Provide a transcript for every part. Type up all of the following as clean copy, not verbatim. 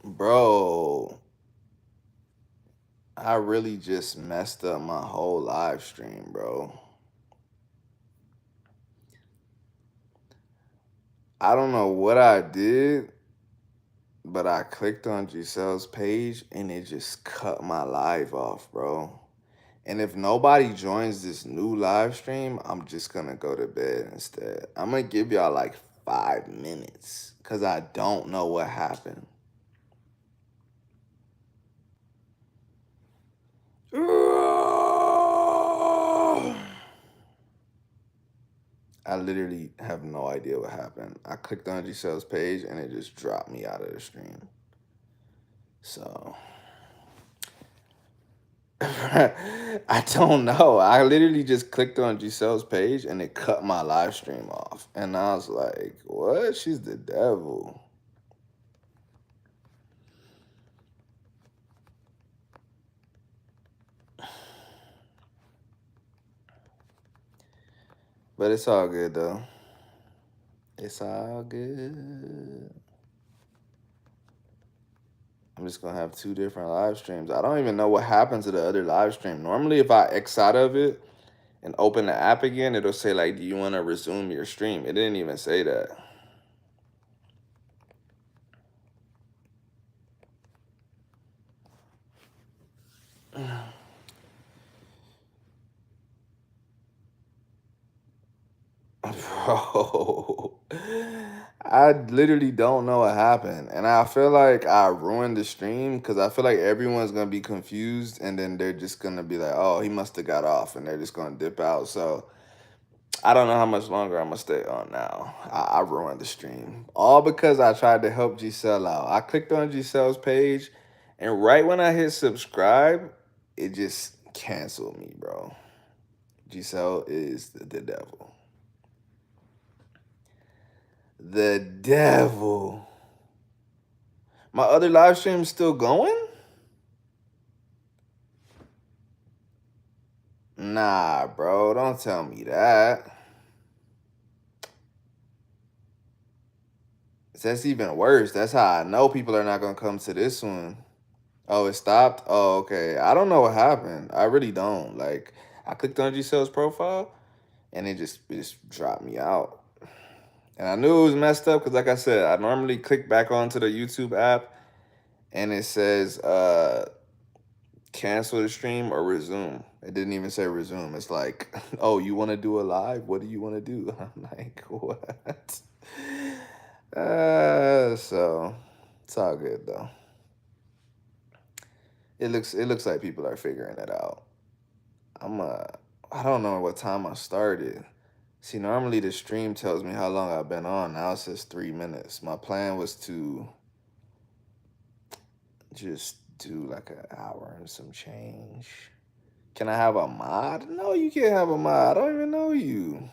Bro, I really just messed up my whole live stream, bro. I don't know what I did, but I clicked on Giselle's page and it just cut my live off, bro. And if nobody joins this new live stream, I'm just gonna go to bed instead. I'm gonna give y'all like 5 minutes because I don't know what happened. I literally have no idea what happened. I clicked on Giselle's page and it just dropped me out of the stream. So I don't know. I literally just clicked on Giselle's page and it cut my live stream off. And I was like, what? She's the devil. But it's all good though. It's all good. I'm just gonna have two different live streams. I don't even know what happened to the other live stream. Normally, if I X out of it and open the app again, it'll say like, "Do you want to resume your stream?" It didn't even say that. Bro, I literally don't know what happened. And I feel like I ruined the stream because I feel like everyone's going to be confused and then they're just going to be like, oh, he must have got off and they're just going to dip out. So I don't know how much longer I'm going to stay on now. I ruined the stream. All because I tried to help Giselle out. I clicked on Giselle's page and right when I hit subscribe, it just canceled me, bro. Giselle is the devil. The devil. My other live stream's still going? Nah, bro, don't tell me that. That's even worse. That's how I know people are not gonna come to this one. Oh, it stopped? Oh, okay. I don't know what happened. I really don't. Like, I clicked on Giselle's profile and it just dropped me out. And I knew it was messed up because like I said, I normally click back onto the YouTube app and it says cancel the stream or resume. It didn't even say resume. It's like, oh, you want to do a live? What do you want to do? I'm like, what? So it's all good though. It looks like people are figuring it out. I'm I don't know what time I started. See, normally the stream tells me how long I've been on. Now it says 3 minutes. My plan was to just do like an hour and some change. Can I have a mod? No, you can't have a mod. I don't even know you.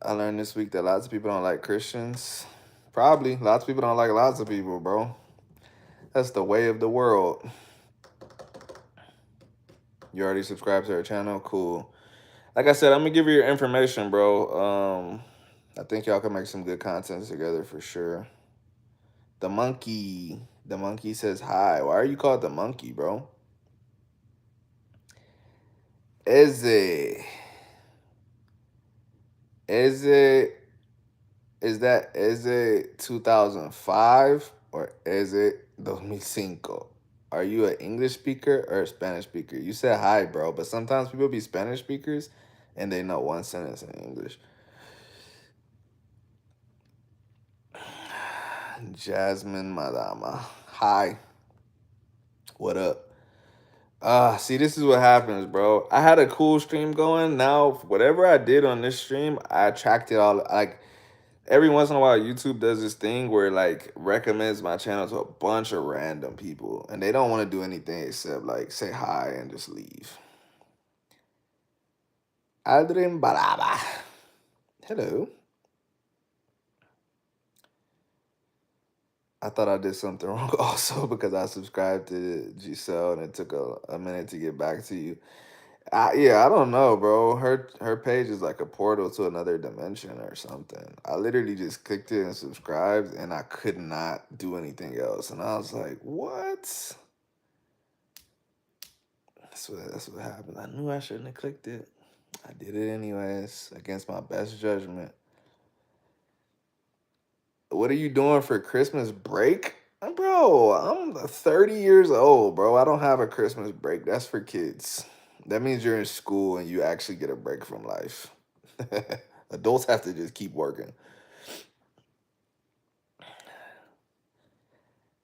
I learned this week that lots of people don't like Christians. Probably. Lots of people don't like lots of people, bro. That's the way of the world. You already subscribed to our channel? Cool. Like I said, I'm gonna give you your information, bro. I think y'all can make some good content together for sure. The monkey. The monkey says hi. Why are you called the monkey, bro? Eze. Eze. Is that Eze 2005 or Eze 2005? Are you an English speaker or a Spanish speaker? You said hi, bro, but sometimes people be Spanish speakers and they know one sentence in English. Jasmine Madama. Hi. What up? See, this is what happens, bro. I had a cool stream going. Now, whatever I did on this stream, I attracted all like every once in a while YouTube does this thing where it, like recommends my channel to a bunch of random people and they don't want to do anything except like say hi and just leave. Aldrin Baraba. Hello. I thought I did something wrong also because I subscribed to Giselle and it took a minute to get back to you. Yeah, I don't know, bro. Her page is like a portal to another dimension or something. I literally just clicked it and subscribed, and I could not do anything else. And I was like, "What?" That's what happened. I knew I shouldn't have clicked it. I did it anyways, against my best judgment. What are you doing for Christmas break? Bro, I'm 30 years old, bro. I don't have a Christmas break. That's for kids. That means you're in school and you actually get a break from life. Adults have to just keep working.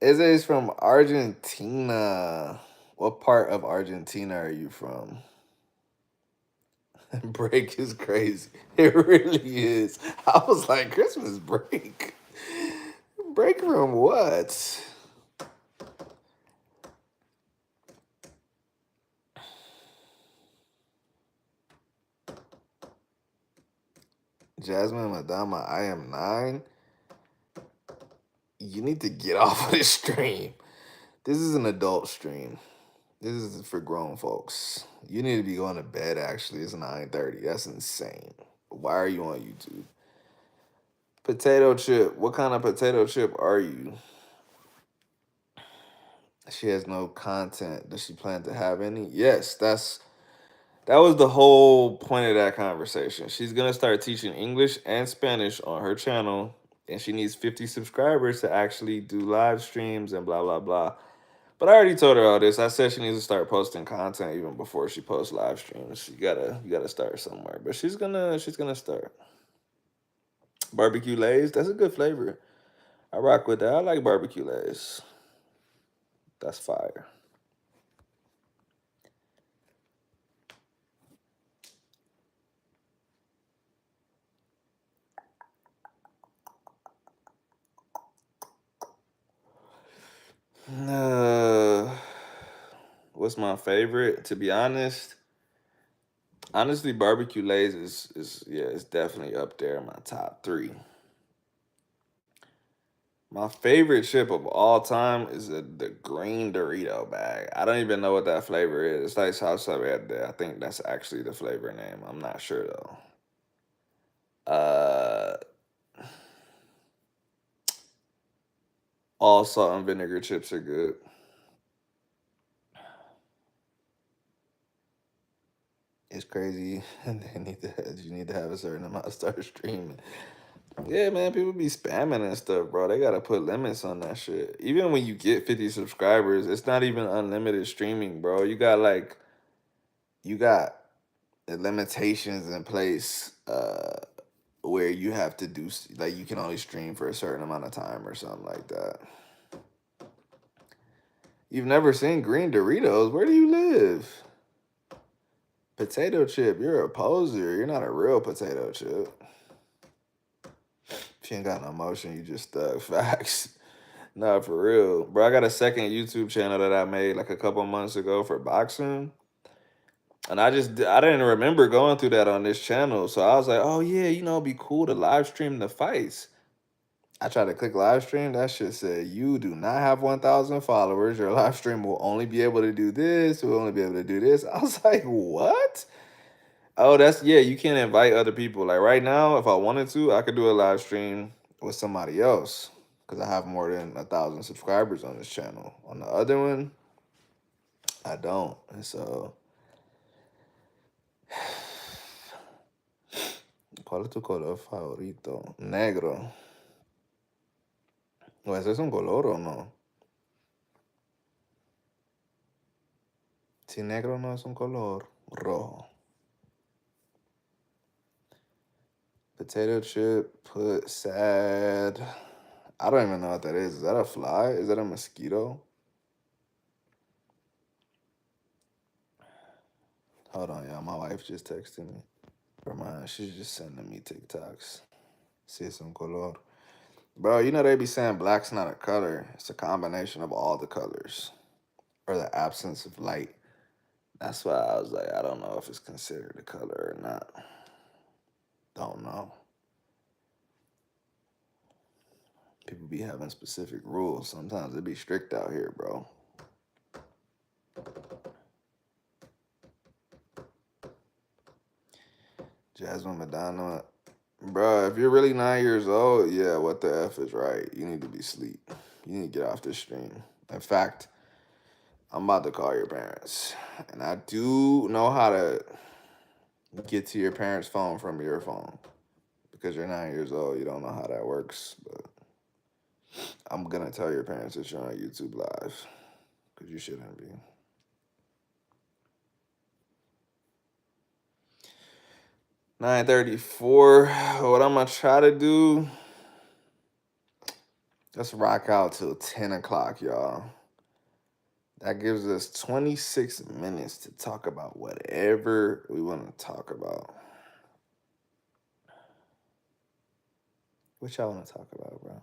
Eze is from Argentina. What part of Argentina are you from? Break is crazy. It really is. I was like, Christmas break? Break from what? Jasmine Madama, I am 9. You need to get off of this stream. This is an adult stream. This is for grown folks. You need to be going to bed, actually. It's 9:30. That's insane. Why are you on YouTube? Potato chip. What kind of potato chip are you? She has no content. Does she plan to have any? Yes, that was the whole point of that conversation. She's gonna start teaching English and Spanish on her channel, and she needs 50 subscribers to actually do live streams and blah blah blah. But I already told her all this. I said she needs to start posting content even before she posts live streams. You gotta start somewhere. But she's gonna start. Barbecue Lays, that's a good flavor. I rock with that. I like barbecue Lays. That's fire. Uh, what's my favorite? To be honest, honestly, barbecue Lays is yeah, it's definitely up there in my top three. My favorite chip of all time is the green Dorito bag. I don't even know what that flavor is. It's like salsa verde. I think that's actually the flavor name. I'm not sure though. Uh, all salt and vinegar chips are good. It's crazy. You need to have a certain amount to start streaming. Yeah, man, people be spamming and stuff, bro. They gotta put limits on that shit. Even when you get 50 subscribers, it's not even unlimited streaming, bro. You got the limitations in place where you have to do like you can only stream for a certain amount of time or something like that. You've never seen green Doritos? Where do you live? Potato chip, you're a poser. You're not a real potato chip. If you ain't got no motion, you just facts. Nah, for real. Bro, I got a second YouTube channel that I made like a couple months ago for boxing. And I didn't remember going through that on this channel. So I was like, oh yeah, it'd be cool to live stream the fights. I tried to click live stream. That shit said, you do not have 1,000 followers. Your live stream will only be able to do this. Will only be able to do this. I was like, what? Oh, yeah, you can't invite other people. Like right now, if I wanted to, I could do a live stream with somebody else because I have more than 1,000 subscribers on this channel. On the other one, I don't. And so, ¿cuál es tu color favorito? Negro. ¿O ese es un color o no? Si negro no es un color, rojo. Potato chip, put sad. I don't even know what that is. Is that a fly? Is that a mosquito? Hold on, y'all. My wife just texted me. For mine, she's just sending me TikToks. Si es un color. Bro, they be saying black's not a color. It's a combination of all the colors. Or the absence of light. That's why I was like, I don't know if it's considered a color or not. Don't know. People be having specific rules. Sometimes it be strict out here, bro. Jasmine Madonna. Bruh, if you're really 9 years old, yeah, what the F is right? You need to be asleep. You need to get off this stream. In fact, I'm about to call your parents. And I do know how to get to your parents' phone from your phone. Because you're 9 years old, you don't know how that works. But I'm gonna tell your parents that you're on YouTube Live. Because you shouldn't be. 9:34. What I'm gonna try to do, let's rock out till 10 o'clock, y'all. That gives us 26 minutes to talk about whatever we want to talk about. What y'all want to talk about, bro?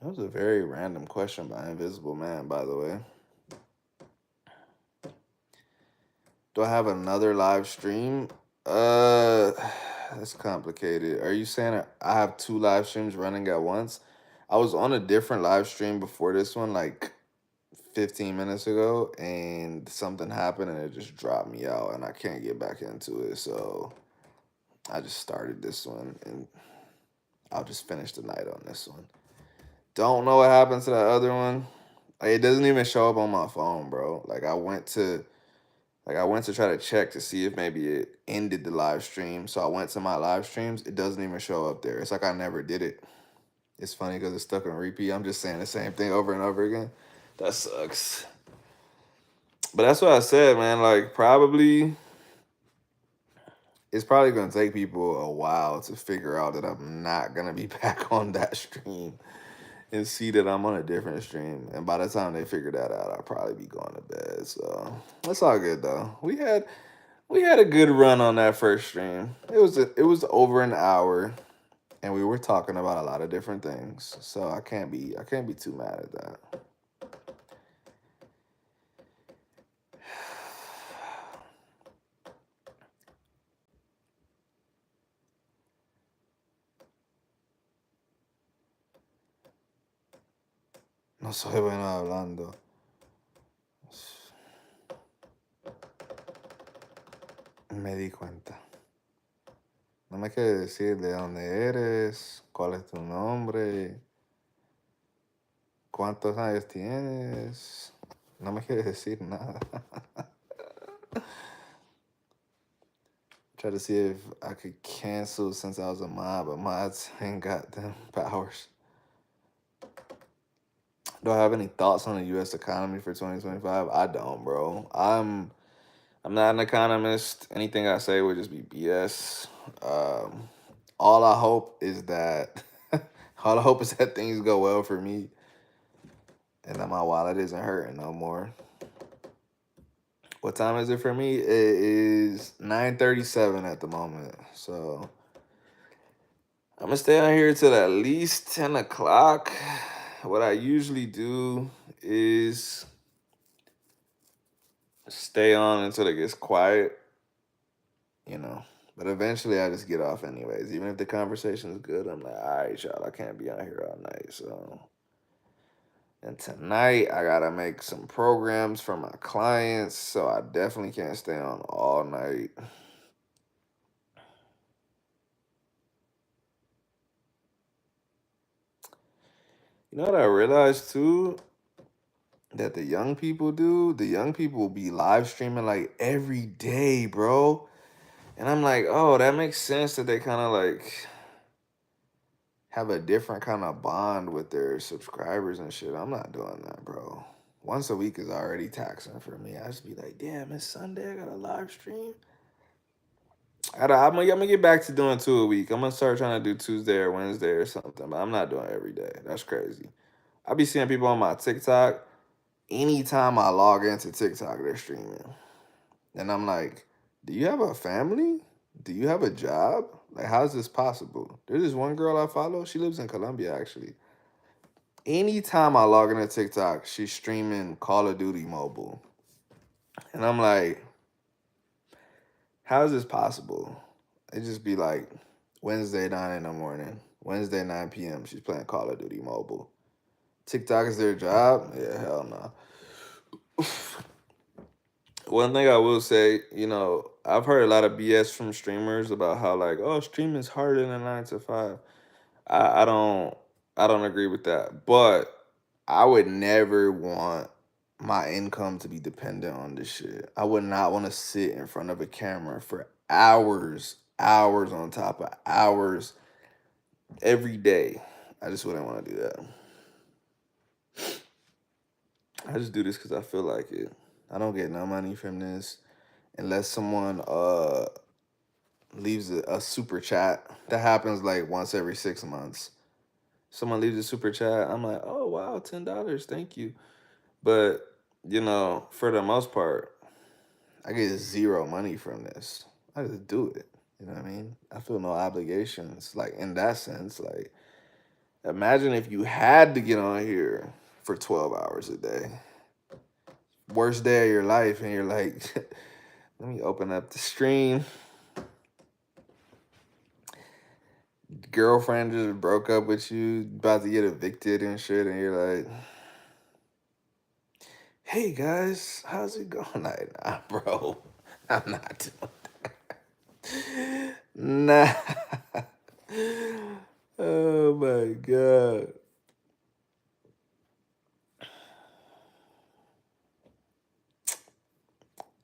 That was a very random question by Invisible Man, by the way. Do I have another live stream? That's complicated. Are you saying I have 2 live streams running at once? I was on a different live stream before this one, like 15 minutes ago, and something happened and it just dropped me out and I can't get back into it. So I just started this one and I'll just finish the night on this one. Don't know what happened to that other one. Like, it doesn't even show up on my phone, bro. Like I went to try to check to see if maybe it ended the live stream. So I went to my live streams. It doesn't even show up there. It's like I never did it. It's funny because it's stuck on repeat. I'm just saying the same thing over and over again. That sucks. But that's what I said, man. Like, it's probably going to take people a while to figure out that I'm not going to be back on that stream and see that I'm on a different stream. And by the time they figure that out, I'll probably be going to bed. So that's all good, though. We had a good run on that first stream. It was over an hour, and we were talking about a lot of different things. So I can't be too mad at that. No soy bueno hablando. Me di cuenta. No me quieres decir de dónde eres, cuál es tu nombre, cuántos años tienes. No me quieres decir nada. Try to see if I could cancel since I was a mod, but mods ain't got them powers. Do I have any thoughts on the U.S. economy for 2025? I don't, bro. I'm not an economist. Anything I say would just be BS. All I hope is that things go well for me, and that my wallet isn't hurting no more. What time is it for me? It is 9:37 at the moment. So I'm gonna stay on here till at least 10 o'clock. What I usually do is stay on until it gets quiet, you know. But eventually I just get off anyways. Even if the conversation is good, I'm like, all right, y'all, I can't be on here all night. So, and tonight I gotta make some programs for my clients. So I definitely can't stay on all night. You know what I realized too? That the young people do? The young people will be live streaming like every day, bro. And I'm like, oh, that makes sense that they kind of like have a different kind of bond with their subscribers and shit. I'm not doing that, bro. Once a week is already taxing for me. I just be like, damn, it's Sunday. I got a live stream. I'm gonna get back to doing 2 a week. I'm gonna start trying to do Tuesday or Wednesday or something, but I'm not doing every day. That's crazy. I be seeing people on my TikTok. Anytime I log into TikTok, they're streaming. And I'm like, do you have a family? Do you have a job? Like, how is this possible? There's this one girl I follow. She lives in Colombia, actually. Anytime I log into TikTok, she's streaming Call of Duty Mobile. And I'm like, how is this possible? It just be like Wednesday, 9 in the morning. Wednesday, 9 p.m., she's playing Call of Duty Mobile. TikTok is their job? Yeah, hell no. One thing I will say, I've heard a lot of BS from streamers about how like, oh, streaming is harder than a 9 to 5. I don't agree with that. But I would never want my income to be dependent on this shit. I would not want to sit in front of a camera for hours, hours on top of hours every day. I just wouldn't want to do that. I just do this because I feel like it. I don't get no money from this unless someone leaves a super chat. That happens like once every 6 months. Someone leaves a super chat. I'm like, oh wow, $10, thank you. But for the most part, I get zero money from this. I just do it. You know what I mean? I feel no obligations. Like in that sense, like imagine if you had to get on here for 12 hours a day. Worst day of your life, and you're like, let me open up the stream. Girlfriend just broke up with you, about to get evicted and shit, and you're like, hey guys, how's it going? Like, nah, bro, I'm not doing that. Nah. Oh my god.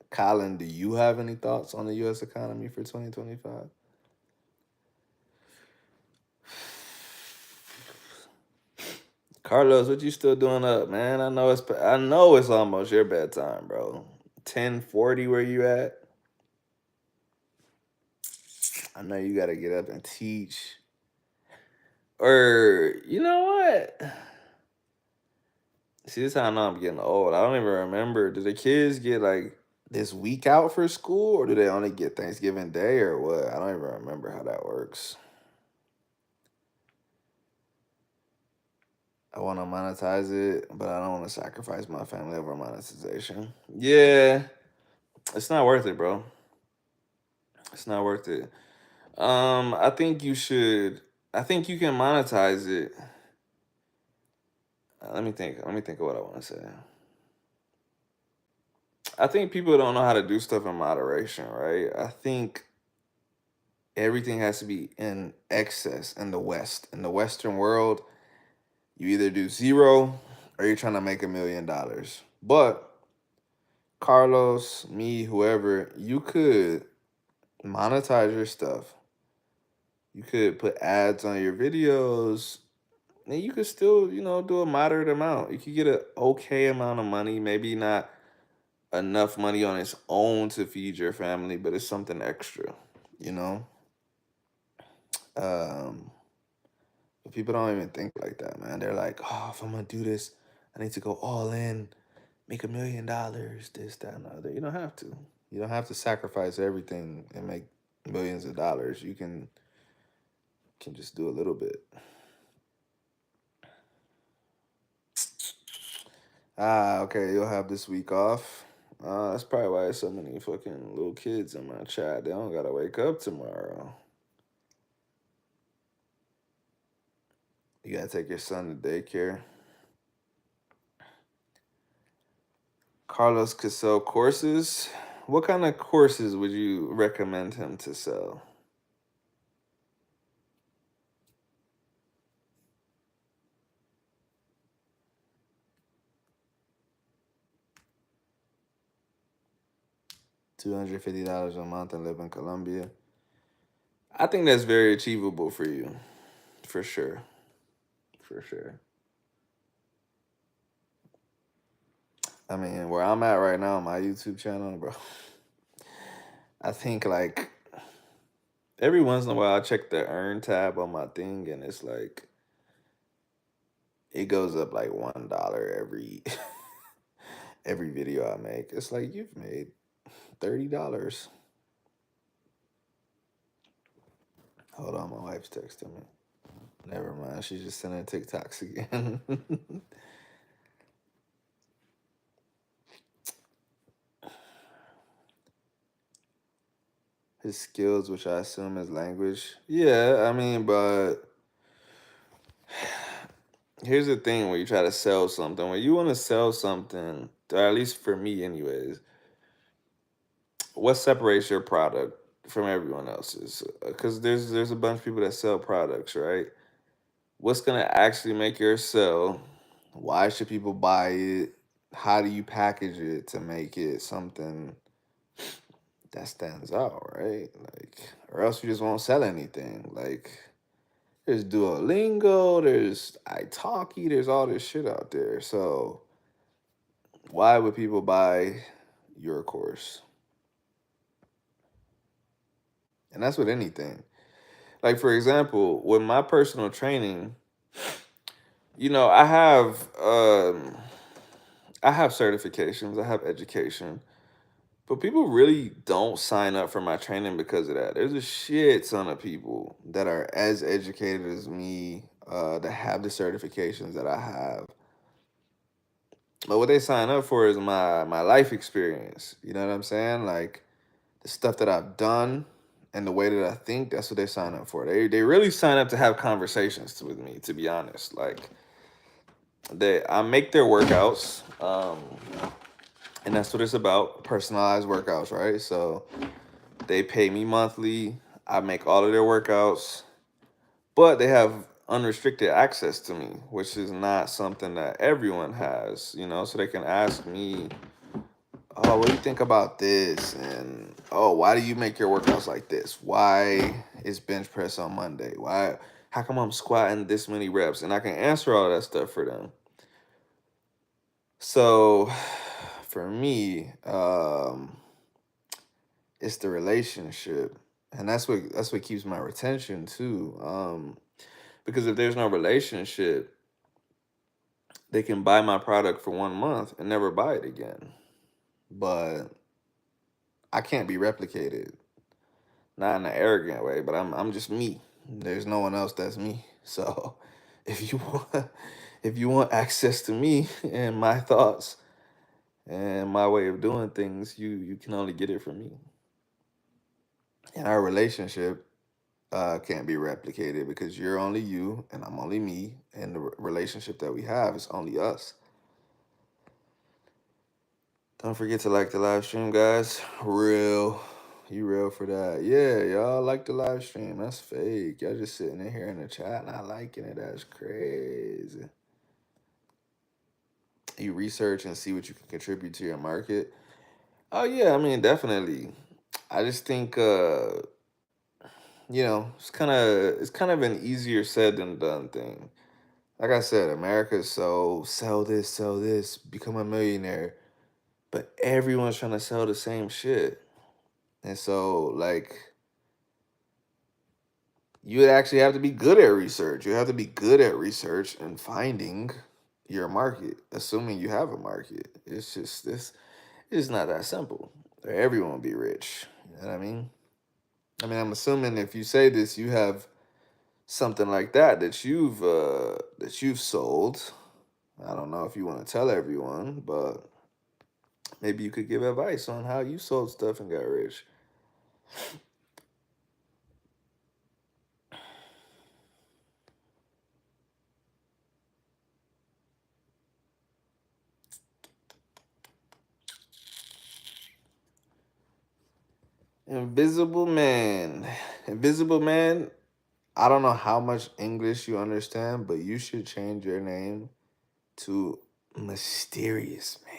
Colin, do you have any thoughts on the U.S. economy for 2025? Carlos, what you still doing up, man? I know it's almost your bedtime, bro. 10:40 where you at? I know you gotta get up and teach. Or you know what? See, this is how I know I'm getting old. I don't even remember. Do the kids get like this week out for school, or do they only get Thanksgiving Day, or what? I don't even remember how that works. I want to monetize it, but I don't want to sacrifice my family over monetization. Yeah, it's not worth it, bro. It's not worth it. I think you should. I think you can monetize it. Let me think. Let me think of what I want to say. I think people don't know how to do stuff in moderation, right? I think everything has to be in excess in the West. In the Western world, you either do zero or you're trying to make $1 million. But Carlos, me, whoever, you could monetize your stuff. You could put ads on your videos, and you could still, do a moderate amount. You could get an okay amount of money, maybe not enough money on its own to feed your family, but it's something extra, you know? Um, but people don't even think like that, man. They're like, oh, if I'm gonna do this, I need to go all in, make $1 million, this, that, and the other. You don't have to. You don't have to sacrifice everything and make millions of dollars. You can just do a little bit. Ah, okay, you'll have this week off. That's probably why there's so many fucking little kids in my chat. They don't gotta wake up tomorrow. You gotta take your son to daycare. Carlos could sell courses. What kind of courses would you recommend him to sell? $250 a month and live in Colombia. I think that's very achievable for you, for sure, for sure. I mean, where I'm at right now, my YouTube channel, bro. I think like every once in a while, I check the earn tab on my thing, and it's like it goes up like $1 every every video I make. It's like you've made $30. Hold on, my wife's texting me. Never mind, she's just sending TikToks again. His skills, which I assume is language. Yeah, I mean, but here's the thing when you try to sell something. When you want to sell something, or at least for me, anyways, what separates your product from everyone else's? Because there's a bunch of people that sell products, right? What's gonna actually make yours sell? Why should people buy it? How do you package it to make it something that stands out, right? Like, or else you just won't sell anything. Like, there's Duolingo, there's italki, there's all this shit out there. So why would people buy your course? And that's with anything. Like, for example, with my personal training, I have certifications, I have education. But people really don't sign up for my training because of that. There's a shit ton of people that are as educated as me, that have the certifications that I have. But what they sign up for is my life experience. You know what I'm saying? Like the stuff that I've done and the way that I think. That's what they sign up for. They really sign up to have conversations with me. To be honest, like I make their workouts. And that's what it's about, personalized workouts, right? So they pay me monthly. I make all of their workouts, but they have unrestricted access to me, which is not something that everyone has, so they can ask me, oh, what do you think about this? And, oh, why do you make your workouts like this? Why is bench press on Monday? How come I'm squatting this many reps? And I can answer all that stuff for them. So for me, it's the relationship, and that's what keeps my retention too. Because if there's no relationship, they can buy my product for 1 month and never buy it again. But I can't be replicated, not in an arrogant way, but I'm just me. There's no one else that's me. So if you want if you want access to me and my thoughts and my way of doing things, you can only get it from me. And our relationship can't be replicated because you're only you and I'm only me, and the relationship that we have is only us. Don't forget to like the live stream, guys. Real. You real for that. Yeah, y'all like the live stream. That's fake. Y'all just sitting in here in the chat not liking it. That's crazy. You research and see what you can contribute to your market. Oh yeah, I mean definitely. I just think it's kind of an easier said than done thing. Like I said, America's so sell this, become a millionaire, but everyone's trying to sell the same shit. And so, like, you would actually have to be good at research. You have to be good at research and finding your market, assuming you have a market. It's just this. It's not that simple. Everyone will be rich. You know what I mean? I mean, I'm assuming if you say this, you have something like that you've sold. I don't know if you want to tell everyone, but maybe you could give advice on how you sold stuff and got rich. Invisible Man. Invisible Man, I don't know how much English you understand, but you should change your name to Mysterious Man.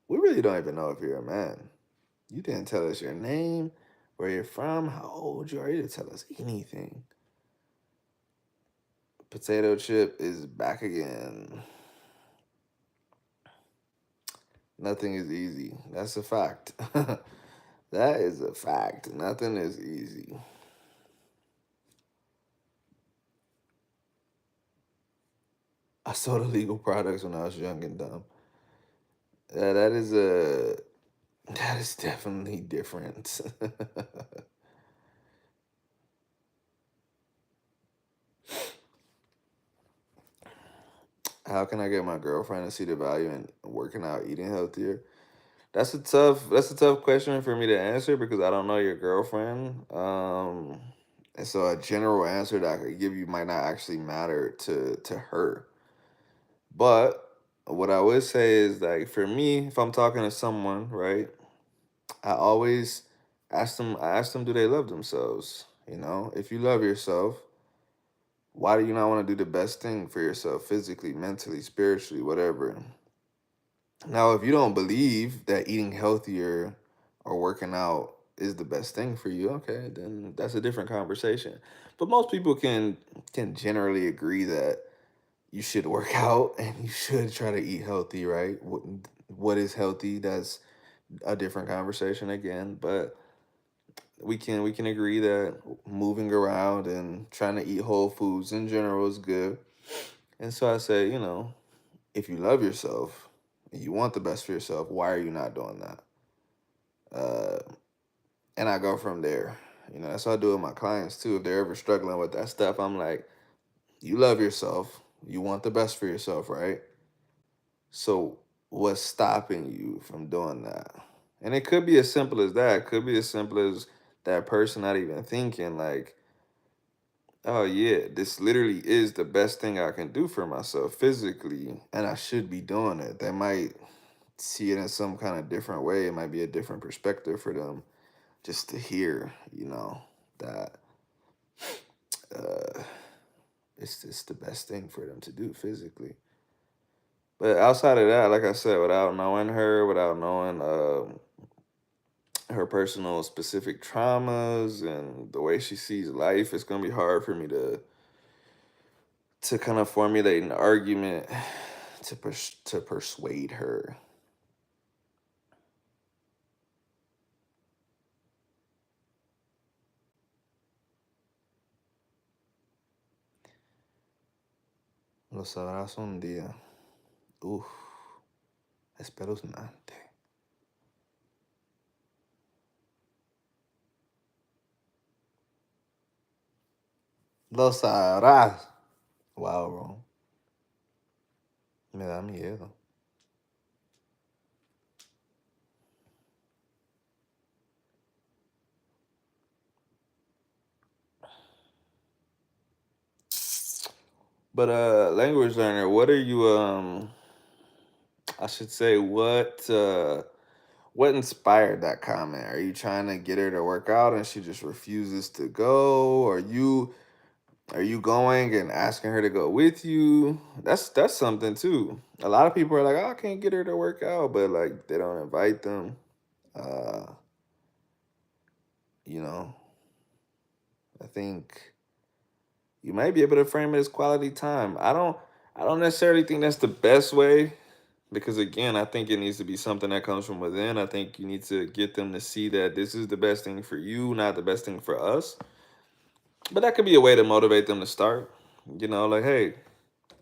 We really don't even know if you're a man. You didn't tell us your name, where you're from, how old you are. You didn't tell us anything. Potato Chip is back again. Nothing is easy. That's a fact. That is a fact. Nothing is easy. I sold illegal products when I was young and dumb. Yeah, that is definitely different. How can I get my girlfriend to see the value in working out, eating healthier? That's a tough question for me to answer because I don't know your girlfriend. And so a general answer that I could give you might not actually matter to her. But what I would say is like for me, if I'm talking to someone, right, I always I ask them, do they love themselves? You know, if you love yourself, why do you not want to do the best thing for yourself physically, mentally, spiritually, whatever? Now, if you don't believe that eating healthier or working out is the best thing for you, okay, then that's a different conversation. But most people can generally agree that you should work out and you should try to eat healthy, right? What is healthy? That's a different conversation again, but we can agree that moving around and trying to eat whole foods in general is good. And so I say, if you love yourself and you want the best for yourself, why are you not doing that? Uh, and I go from there. That's what I do with my clients too. If they're ever struggling with that stuff, I'm like, you love yourself, you want the best for yourself, right? So what's stopping you from doing that? And it could be as simple as that. It could be as simple as that person not even thinking like, oh yeah, this literally is the best thing I can do for myself physically, and I should be doing it. They might see it in some kind of different way. It might be a different perspective for them just to hear, that uh, it's just the best thing for them to do physically. But outside of that, like I said, without knowing her, without knowing her personal specific traumas and the way she sees life, it's gonna be hard for me to kind of formulate an argument to persuade her. Lo sabrás un día. Uf, espeluznante. Lo sabrás. Wow, bro. Me da miedo. But language learner, what are you I should say what inspired that comment? Are you trying to get her to work out and she just refuses to go? Are you going and asking her to go with you? That's something too. A lot of people are like, oh, I can't get her to work out, but like they don't invite them. Uh, you know, I think you might be able to frame it as quality time. I don't necessarily think that's the best way because again, I think it needs to be something that comes from within. I think you need to get them to see that this is the best thing for you, not the best thing for us. But that could be a way to motivate them to start. Like, hey,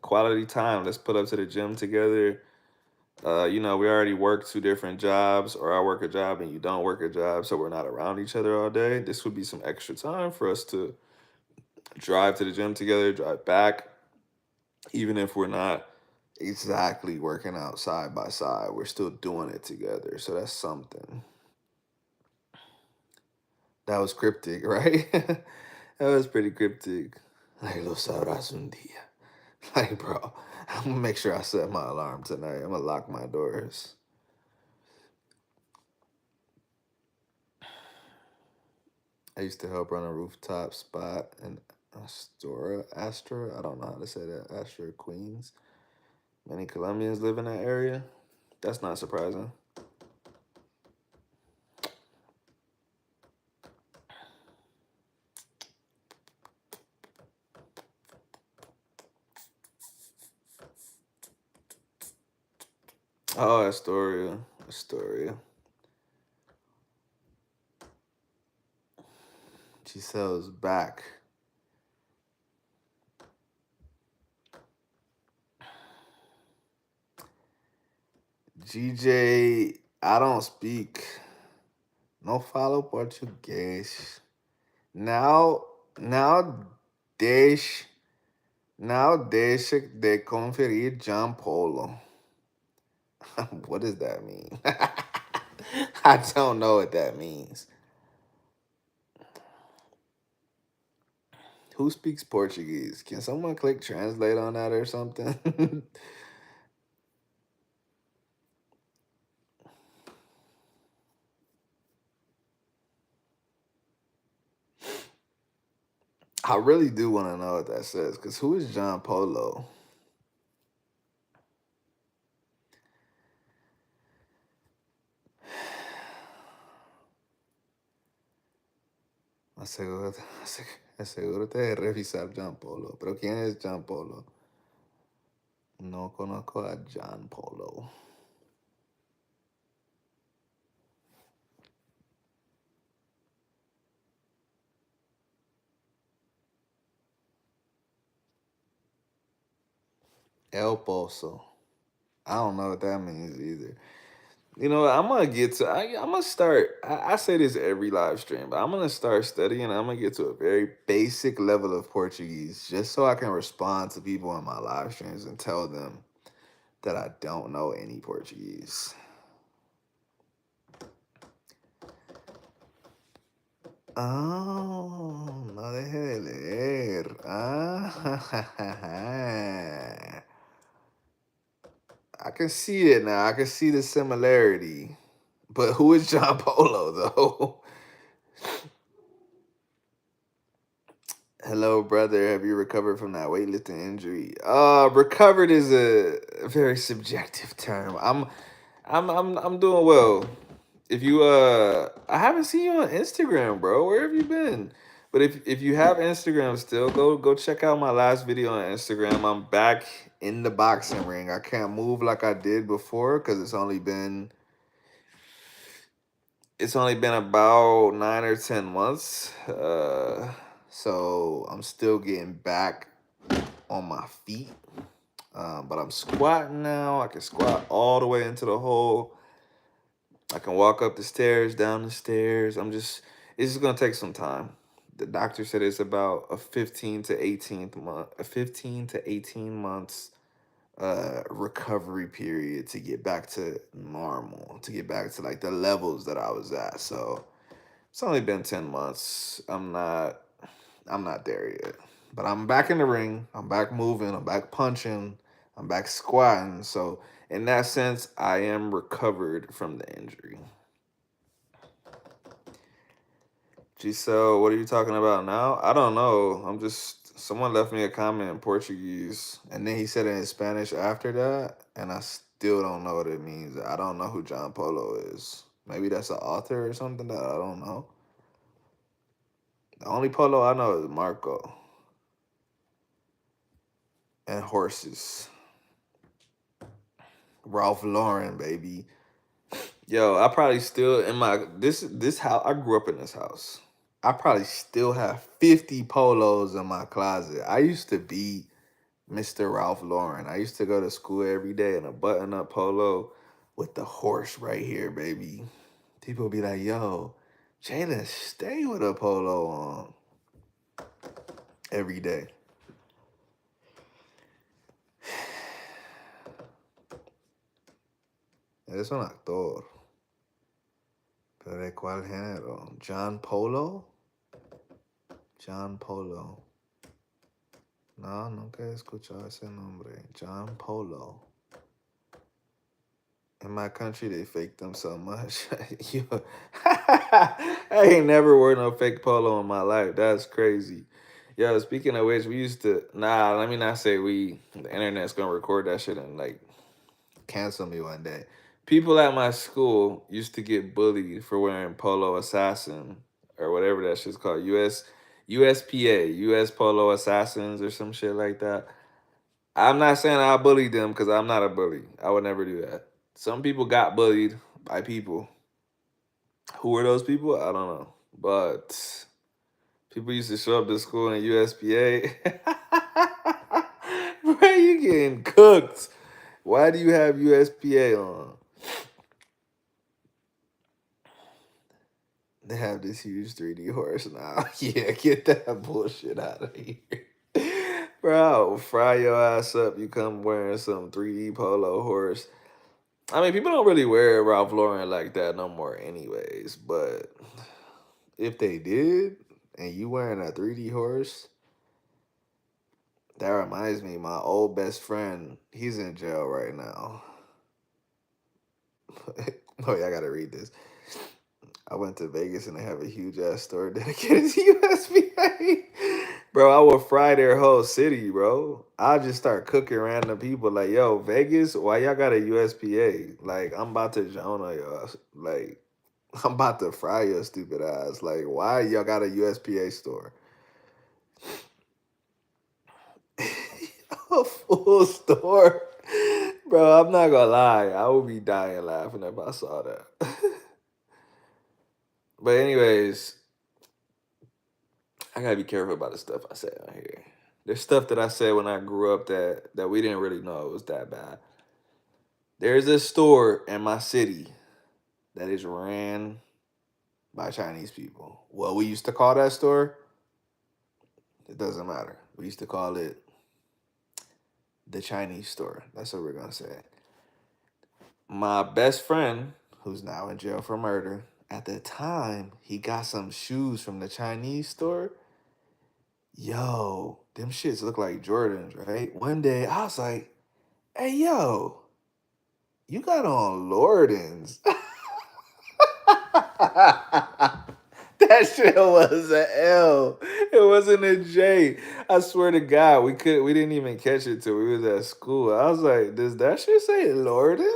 quality time. Let's put up to the gym together. We already work two different jobs, or I work a job and you don't work a job, so we're not around each other all day. This would be some extra time for us to drive to the gym together, drive back, even if we're not exactly working out side by side, we're still doing it together. So that's something. That was cryptic, right? That was pretty cryptic. Like, lo sabrás un día. Like, bro, I'm gonna make sure I set my alarm tonight. I'm gonna lock my doors. I used to help run a rooftop spot in Astra. I don't know how to say that. Astra, Queens. Many Colombians live in that area. That's not surprising. Oh, Astoria. Astoria. Giselle's back. GJ, I don't speak. No falo Português. Now, now, deixe, now deixa de conferir John Polo. What does that mean? I don't know what that means. Who speaks Portuguese? Can someone click translate on that or something? I really do want to know what that says, because who is John Polo? Asegúrate de revisar John Polo. Pero ¿quién es John Polo? No conozco a John Polo. El Pozo. I don't know what that means either. You know, I'm gonna get to. I'm gonna start. I say this every live stream, but I'm gonna start studying. I'm gonna get to a very basic level of Portuguese, just so I can respond to people in my live streams and tell them that I don't know any Portuguese. Oh, no deje de leer. Ah, I can see it now. I can see the similarity. But who is John Polo though? Hello, brother. Have you recovered from that weightlifting injury? Recovered is a very subjective term. I'm doing well. If you I haven't seen you on Instagram, bro. Where have you been? But if you have Instagram still, go check out my last video on Instagram. I'm back in the boxing ring. I can't move like I did before because it's only been about 9 or 10 months. So I'm still getting back on my feet. But I'm squatting now. I can squat all the way into the hole. I can walk up the stairs, down the stairs. It's just gonna take some time. The doctor said it's about a 15 to 18 months recovery period to get back to normal, to get back to like the levels that I was at. So it's only been 10 months. I'm not there yet. But I'm back in the ring. I'm back moving. I'm back punching. I'm back squatting. So in that sense, I am recovered from the injury. Giselle, what are you talking about now? I don't know. Someone left me a comment in Portuguese and then he said it in Spanish after that, and I still don't know what it means. I don't know who John Polo is. Maybe that's an author or something that I don't know. The only Polo I know is Marco and horses. Ralph Lauren, baby. Yo, I probably still in my this house. I grew up in this house. I probably still have 50 polos in my closet. I used to be Mr. Ralph Lauren. I used to go to school every day in a button-up polo with the horse right here, baby. People be like, "Yo, Jalen, stay with a polo on every day." Eres un actor. ¿Pero de cuál género? John Polo? John Polo. No, nunca he escuchado ese nombre. John Polo. In my country, they fake them so much. Yo, I ain't never wore no fake polo in my life. That's crazy. Yo, speaking of which, we used to. Nah, let me not say we. The internet's gonna record that shit and like cancel me one day. People at my school used to get bullied for wearing Polo Assassin or whatever that shit's called. USPA, US Polo Assassins or some shit like that. I'm not saying I bullied them because I'm not a bully. I would never do that. Some people got bullied by people. Who were those people? I don't know. But people used to show up to school in USPA. Bro, you getting cooked. Why do you have USPA on? They have this huge 3D horse now. Yeah, get that bullshit out of here. Bro, I'll fry your ass up. You come wearing some 3D polo horse. I mean, people don't really wear Ralph Lauren like that no more, anyways. But if they did, and you wearing a 3D horse, That reminds me, my old best friend, he's in jail right now. Oh yeah, I gotta read this. I went to Vegas and they have a huge ass store dedicated to USPA. Bro, I will fry their whole city, bro. I'll just start cooking random people like, yo, Vegas, why y'all got a USPA? Like, I'm about to Jonah y'all. Like, I'm about to fry your stupid ass. Like, why y'all got a USPA store? A full store. Bro, I'm not gonna lie. I would be dying laughing if I saw that. But anyways, I gotta be careful about the stuff I say on here. There's stuff that I said when I grew up that we didn't really know it was that bad. There's a store in my city that is ran by Chinese people. What we used to call that store, it doesn't matter. We used to call it the Chinese store. That's what we're gonna say. My best friend, who's now in jail for murder, at the time he got some shoes from the Chinese store. Yo, them shits look like Jordans, right? One day I was like, hey yo, you got on Lordans. That shit was a L. It wasn't a J. I swear to God, we didn't even catch it till we was at school. I was like, does that shit say Lorden?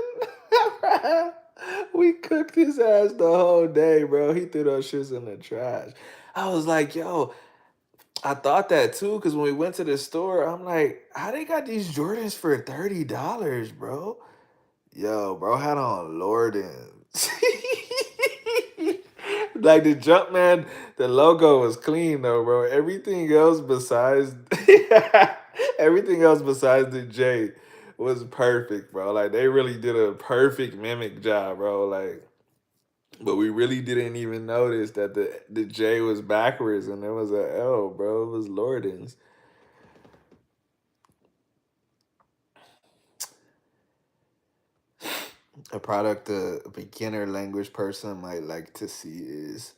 We cooked his ass the whole day, bro. He threw those shits in the trash. I was like, yo, I thought that too, because when we went to the store, I'm like, how they got these Jordans for $30, bro? Yo, bro had on Lordans. Like the Jumpman, the logo was clean though, bro. Everything else besides everything else besides the J was perfect, bro. Like they really did a perfect mimic job, bro. Like, but we really didn't even notice that the J was backwards and there was a L, bro. It was Lordans. A product a beginner language person might like to see is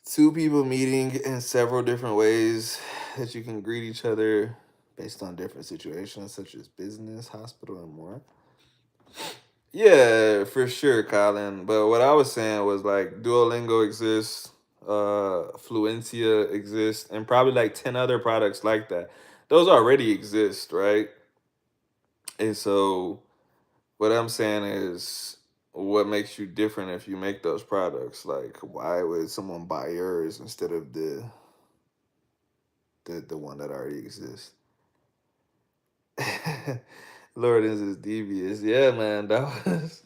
two people meeting in several different ways that you can greet each other based on different situations, such as business, hospital, and more. Yeah, for sure, Colin. But what I was saying was like Duolingo exists, Fluencia exists, and probably like 10 other products like that. Those already exist, right? And so what I'm saying is what makes you different if you make those products? Like why would someone buy yours instead of the one that already exists? Lord, this is devious. Yeah, man, that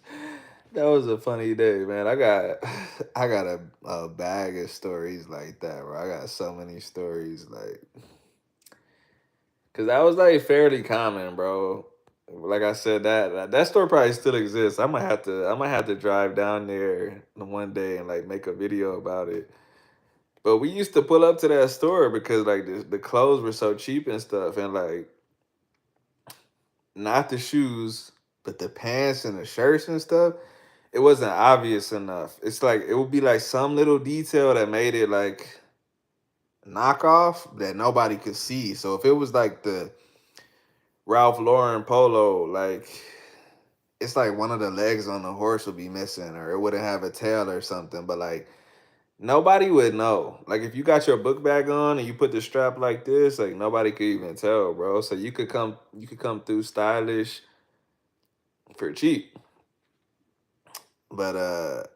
was a funny day, man. I got a bag of stories like that, bro. I got so many stories, like, cause that was like fairly common, bro. Like I said, that store probably still exists. I might have to drive down there one day and like make a video about it. But we used to pull up to that store because like the clothes were so cheap and stuff, and like not the shoes, but the pants and the shirts and stuff, it wasn't obvious enough. It's like it would be like some little detail that made it like knockoff that nobody could see. So if it was like the Ralph Lauren polo, like it's like one of the legs on the horse would be missing or it wouldn't have a tail or something, but like nobody would know. Like if you got your book bag on and you put the strap like this, like nobody could even tell, bro. So you could come through stylish for cheap. But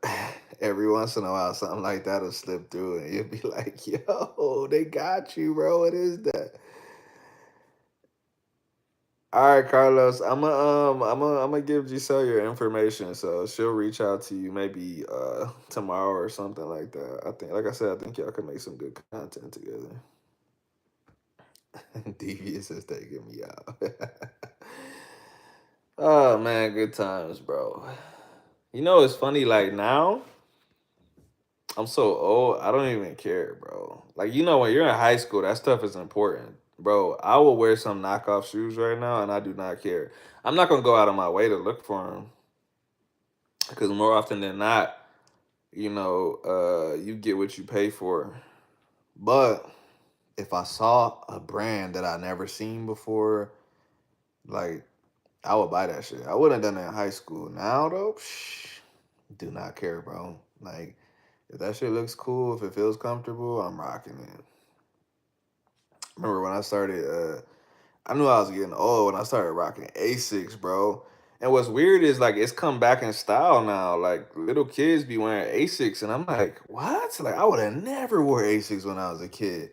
every once in a while something like that'll slip through and you'll be like, yo, they got you, bro. What is that? All right, Carlos. I'm gonna give Giselle your information, so she'll reach out to you maybe tomorrow or something like that. I think, like I said, I think y'all can make some good content together. Devious is taking me out. Oh man, good times, bro. You know, it's funny. Like now, I'm so old, I don't even care, bro. Like, you know, when you're in high school, that stuff is important. Bro, I will wear some knockoff shoes right now and I do not care. I'm not going to go out of my way to look for them because more often than not, you know, you get what you pay for. But if I saw a brand that I never seen before, like I would buy that shit. I wouldn't have done it in high school. Now though, do not care, bro. Like if that shit looks cool, if it feels comfortable, I'm rocking it. Remember when I started I knew I was getting old when I started rocking Asics, bro. And what's weird is like it's come back in style now. Like little kids be wearing Asics, and I'm like, what? Like I would have never wore Asics when I was a kid.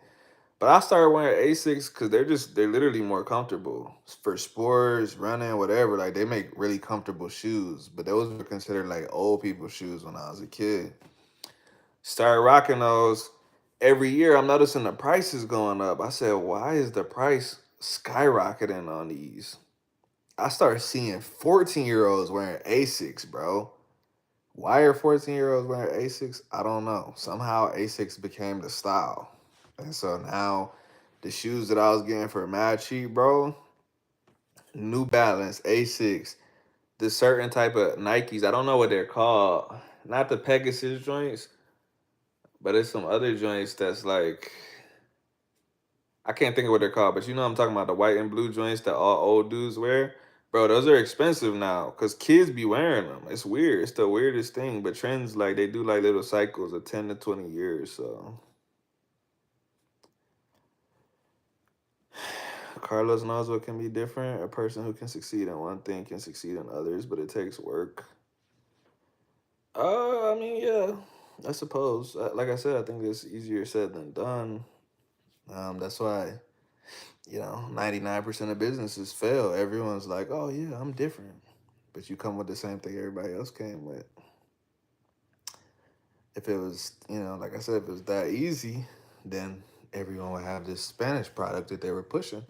But I started wearing Asics because they're literally more comfortable for sports, running, whatever. Like they make really comfortable shoes. But those were considered like old people shoes when I was a kid. Started rocking those every year. I'm noticing the price is going up. I said, why is the price skyrocketing on these? I started seeing 14-year-olds wearing Asics, bro. Why are 14-year-olds wearing Asics? I don't know. Somehow Asics became the style. And so now the shoes that I was getting for mad cheap, bro, New Balance, Asics, the certain type of Nikes, I don't know what they're called. Not the Pegasus joints, but it's some other joints that's like I can't think of what they're called, but you know I'm talking about the white and blue joints that all old dudes wear. Bro, those are expensive now because kids be wearing them. It's weird. It's the weirdest thing. But trends, like, they do like little cycles of 10 to 20 years. So, Carlos knows what can be different. A person who can succeed in one thing can succeed in others, but it takes work. I mean, yeah, I suppose. Like I said, I think it's easier said than done. That's why 99% of businesses fail. Everyone's like, oh, yeah, I'm different. But you come with the same thing everybody else came with. If it was, like I said, if it was that easy, then everyone would have this Spanish product that they were pushing.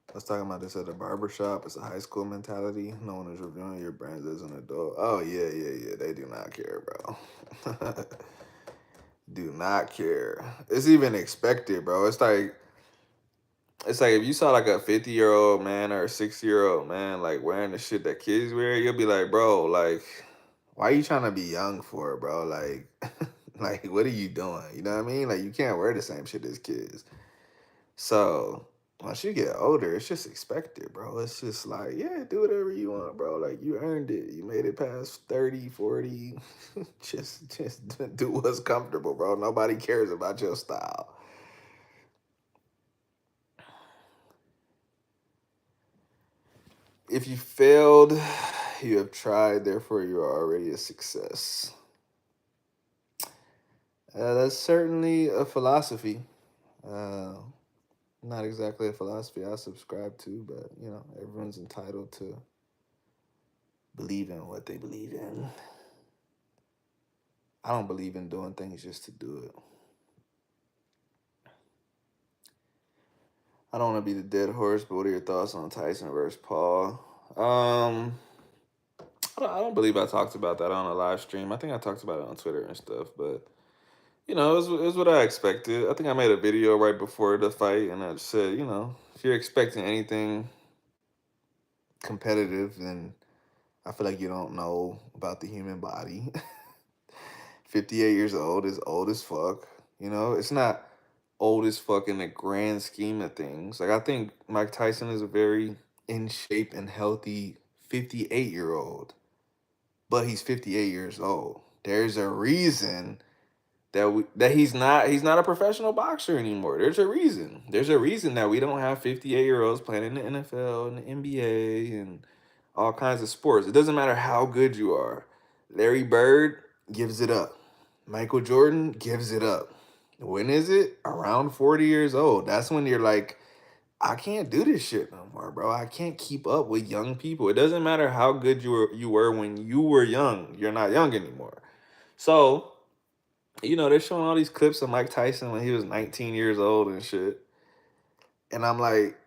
I was talking about this at a barbershop. It's a high school mentality. No one is reviewing your brands as an adult. Oh, yeah, yeah, yeah. They do not care, bro. Do not care. It's even expected, bro. It's like if you saw like a 50-year-old man or a 60-year-old man like wearing the shit that kids wear, you'll be like, bro, like, why are you trying to be young for, bro? Like, like, what are you doing? You know what I mean? Like, you can't wear the same shit as kids. So once you get older, it's just expected, bro. It's just like, yeah, do whatever you want, bro. Like, you earned it. You made it past 30, 40. just do what's comfortable, bro. Nobody cares about your style. If you failed, you have tried, therefore you are already a success. That's certainly a philosophy. Uh, Not exactly a philosophy I subscribe to, but everyone's entitled to believe in what they believe in. I don't believe in doing things just to do it. I don't want to be the dead horse, but what are your thoughts on Tyson versus Paul? I don't believe I talked about that on a live stream. I think I talked about it on Twitter and stuff, but it was what I expected. I think I made a video right before the fight, and I just said, if you're expecting anything competitive, then I feel like you don't know about the human body. 58 years old is old as fuck. It's not old as fuck in the grand scheme of things. Like, I think Mike Tyson is a very in shape and healthy 58-year-old, but he's 58 years old. There's a reason that he's not a professional boxer anymore. There's a reason. There's a reason that we don't have 58-year-olds playing in the NFL and the NBA and all kinds of sports. It doesn't matter how good you are. Larry Bird gives it up. Michael Jordan gives it up. When is it? Around 40 years old. That's when you're like, I can't do this shit no more, bro. I can't keep up with young people. It doesn't matter how good you were when you were young. You're not young anymore. So, they're showing all these clips of Mike Tyson when he was 19 years old and shit. And I'm like,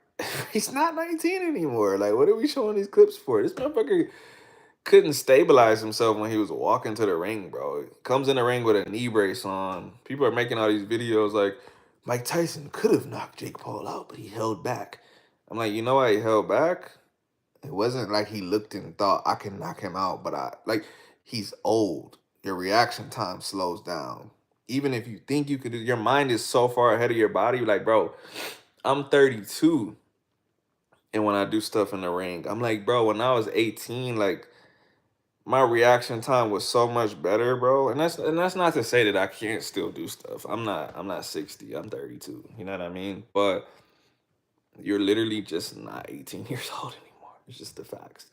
he's not 19 anymore. Like, what are we showing these clips for? This motherfucker couldn't stabilize himself when he was walking to the ring, bro. He comes in the ring with a knee brace on. People are making all these videos like, Mike Tyson could have knocked Jake Paul out, but he held back. I'm like, you know why he held back? It wasn't like he looked and thought, I can knock him out, but he's old. your reaction time slows down. Even if you think you could do, your mind is so far ahead of your body. You're like, bro, I'm 32, and when I do stuff in the ring, I'm like, bro, when I was 18, like my reaction time was so much better, bro. And that's not to say that I can't still do stuff. I'm not 60. I'm 32. You know what I mean? But you're literally just not 18 years old anymore. It's just the facts.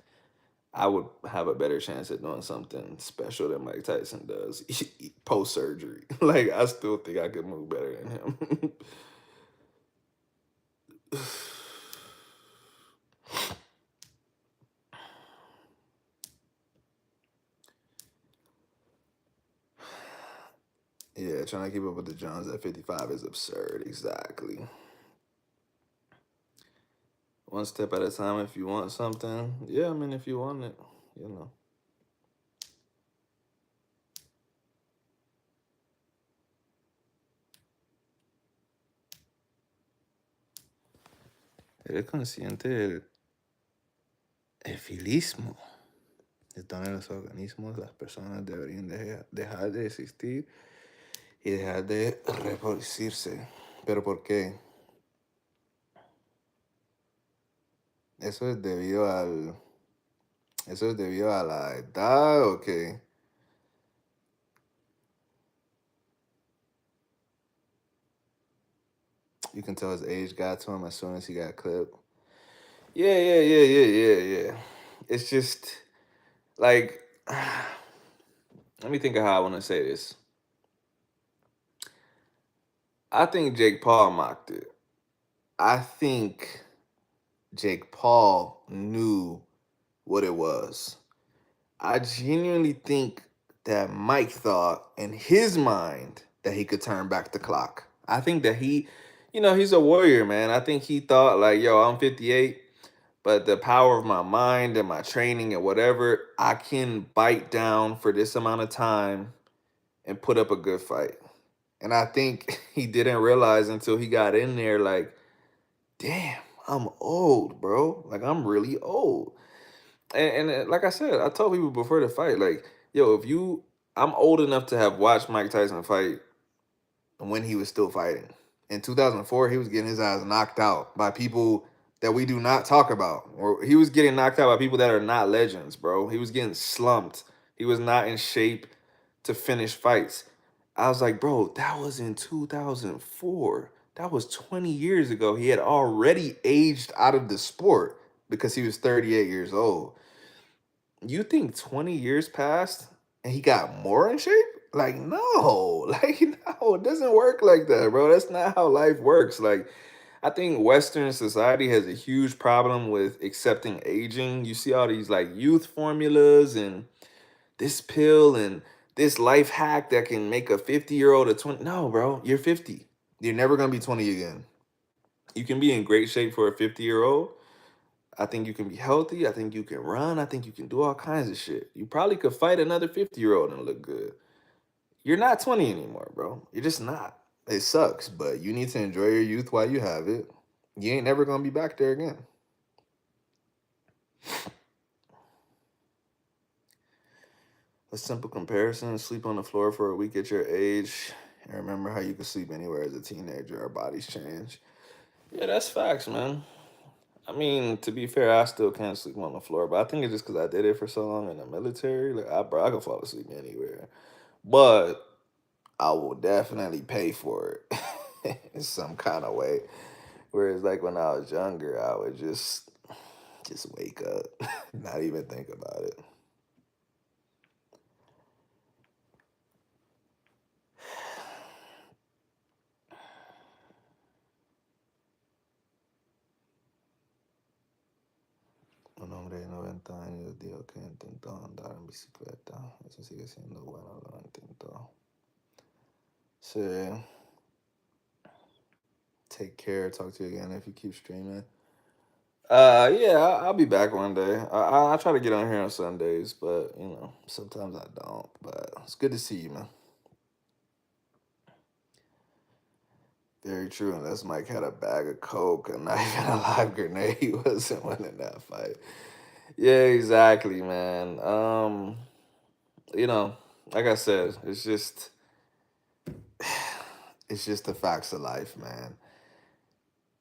I would have a better chance at doing something special than Mike Tyson does post surgery. Like I still think I could move better than him. Yeah, trying to keep up with the Jones at 55 is absurd. Exactly. One step at a time if you want something. Yeah, I mean, if you want it, you know. Eres consciente el filismo. Están en los organismos, las personas deberían dejar de existir y dejar de reproducirse. ¿Pero por qué? Eso es debido al... ¿Eso es debido a la edad o qué? You can tell his age got to him as soon as he got clipped. Yeah, yeah, yeah, yeah, yeah, yeah. It's just like, let me think of how I want to say this. I think Jake Paul mocked it. I think Jake Paul knew what it was. I genuinely think that Mike thought in his mind that he could turn back the clock. I think that he's a warrior, man. I think he thought, like, yo, I'm 58, but the power of my mind and my training and whatever, I can bite down for this amount of time and put up a good fight. And I think he didn't realize until he got in there, like, damn, I'm old, bro. Like, I'm really old. And like I said, I told people before the fight, like, yo, I'm old enough to have watched Mike Tyson fight when he was still fighting. In 2004, he was getting his ass knocked out by people that we do not talk about. Or he was getting knocked out by people that are not legends, bro. He was getting slumped. He was not in shape to finish fights. I was like, bro, that was in 2004. That was 20 years ago. He had already aged out of the sport because he was 38 years old. You think 20 years passed and he got more in shape? Like, no, like, no, it doesn't work like that, bro. That's not how life works. Like, I think Western society has a huge problem with accepting aging. You see all these like youth formulas and this pill and this life hack that can make a 50-year-old a 20. No, bro, you're 50. You're never gonna be 20 again. You can be in great shape for a 50-year-old. I think you can be healthy. I think you can run. I think you can do all kinds of shit. You probably could fight another 50-year-old and look good. You're not 20 anymore, bro. You're just not. It sucks, but you need to enjoy your youth while you have it. You ain't never gonna be back there again. A simple comparison: sleep on the floor for a week at your age, and remember how you could sleep anywhere as a teenager. Our bodies change. Yeah, that's facts, man. I mean, to be fair, I still can't sleep on the floor, but I think it's just because I did it for so long in the military. Like, bro, I can fall asleep anywhere, but I will definitely pay for it in some kind of way. Whereas, like when I was younger, I would just wake up, not even think about it. Un hombre de 90 años dijo que intentó andar en bicicleta. Eso sigue siendo bueno, lo intentó. Sí. Take care. Talk to you again if you keep streaming. Yeah, I'll be back one day. I try to get on here on Sundays, but sometimes I don't. But it's good to see you, man. Very true. Unless Mike had a bag of coke and not even a live grenade, he wasn't winning that fight. Yeah, exactly, man. You know, like I said, it's just the facts of life, man.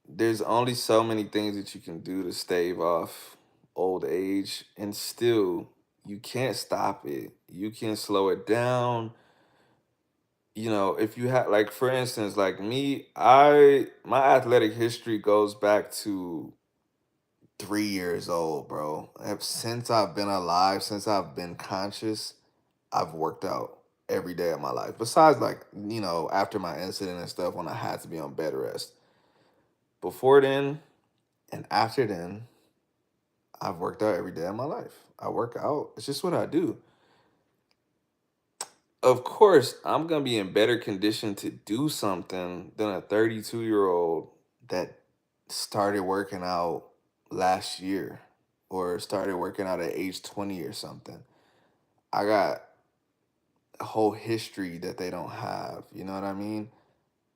There's only so many things that you can do to stave off old age, and still you can't stop it. You can slow it down. You know, if you have, like, for instance, like me, I my athletic history goes back to 3 years old, bro. Since I've been alive, since I've been conscious, I've worked out every day of my life. Besides, like, after my incident and stuff when I had to be on bed rest. Before then and after then, I've worked out every day of my life. I work out. It's just what I do. Of course, I'm gonna be in better condition to do something than a 32-year-old that started working out last year or started working out at age 20 or something. I got a whole history that they don't have, you know what I mean?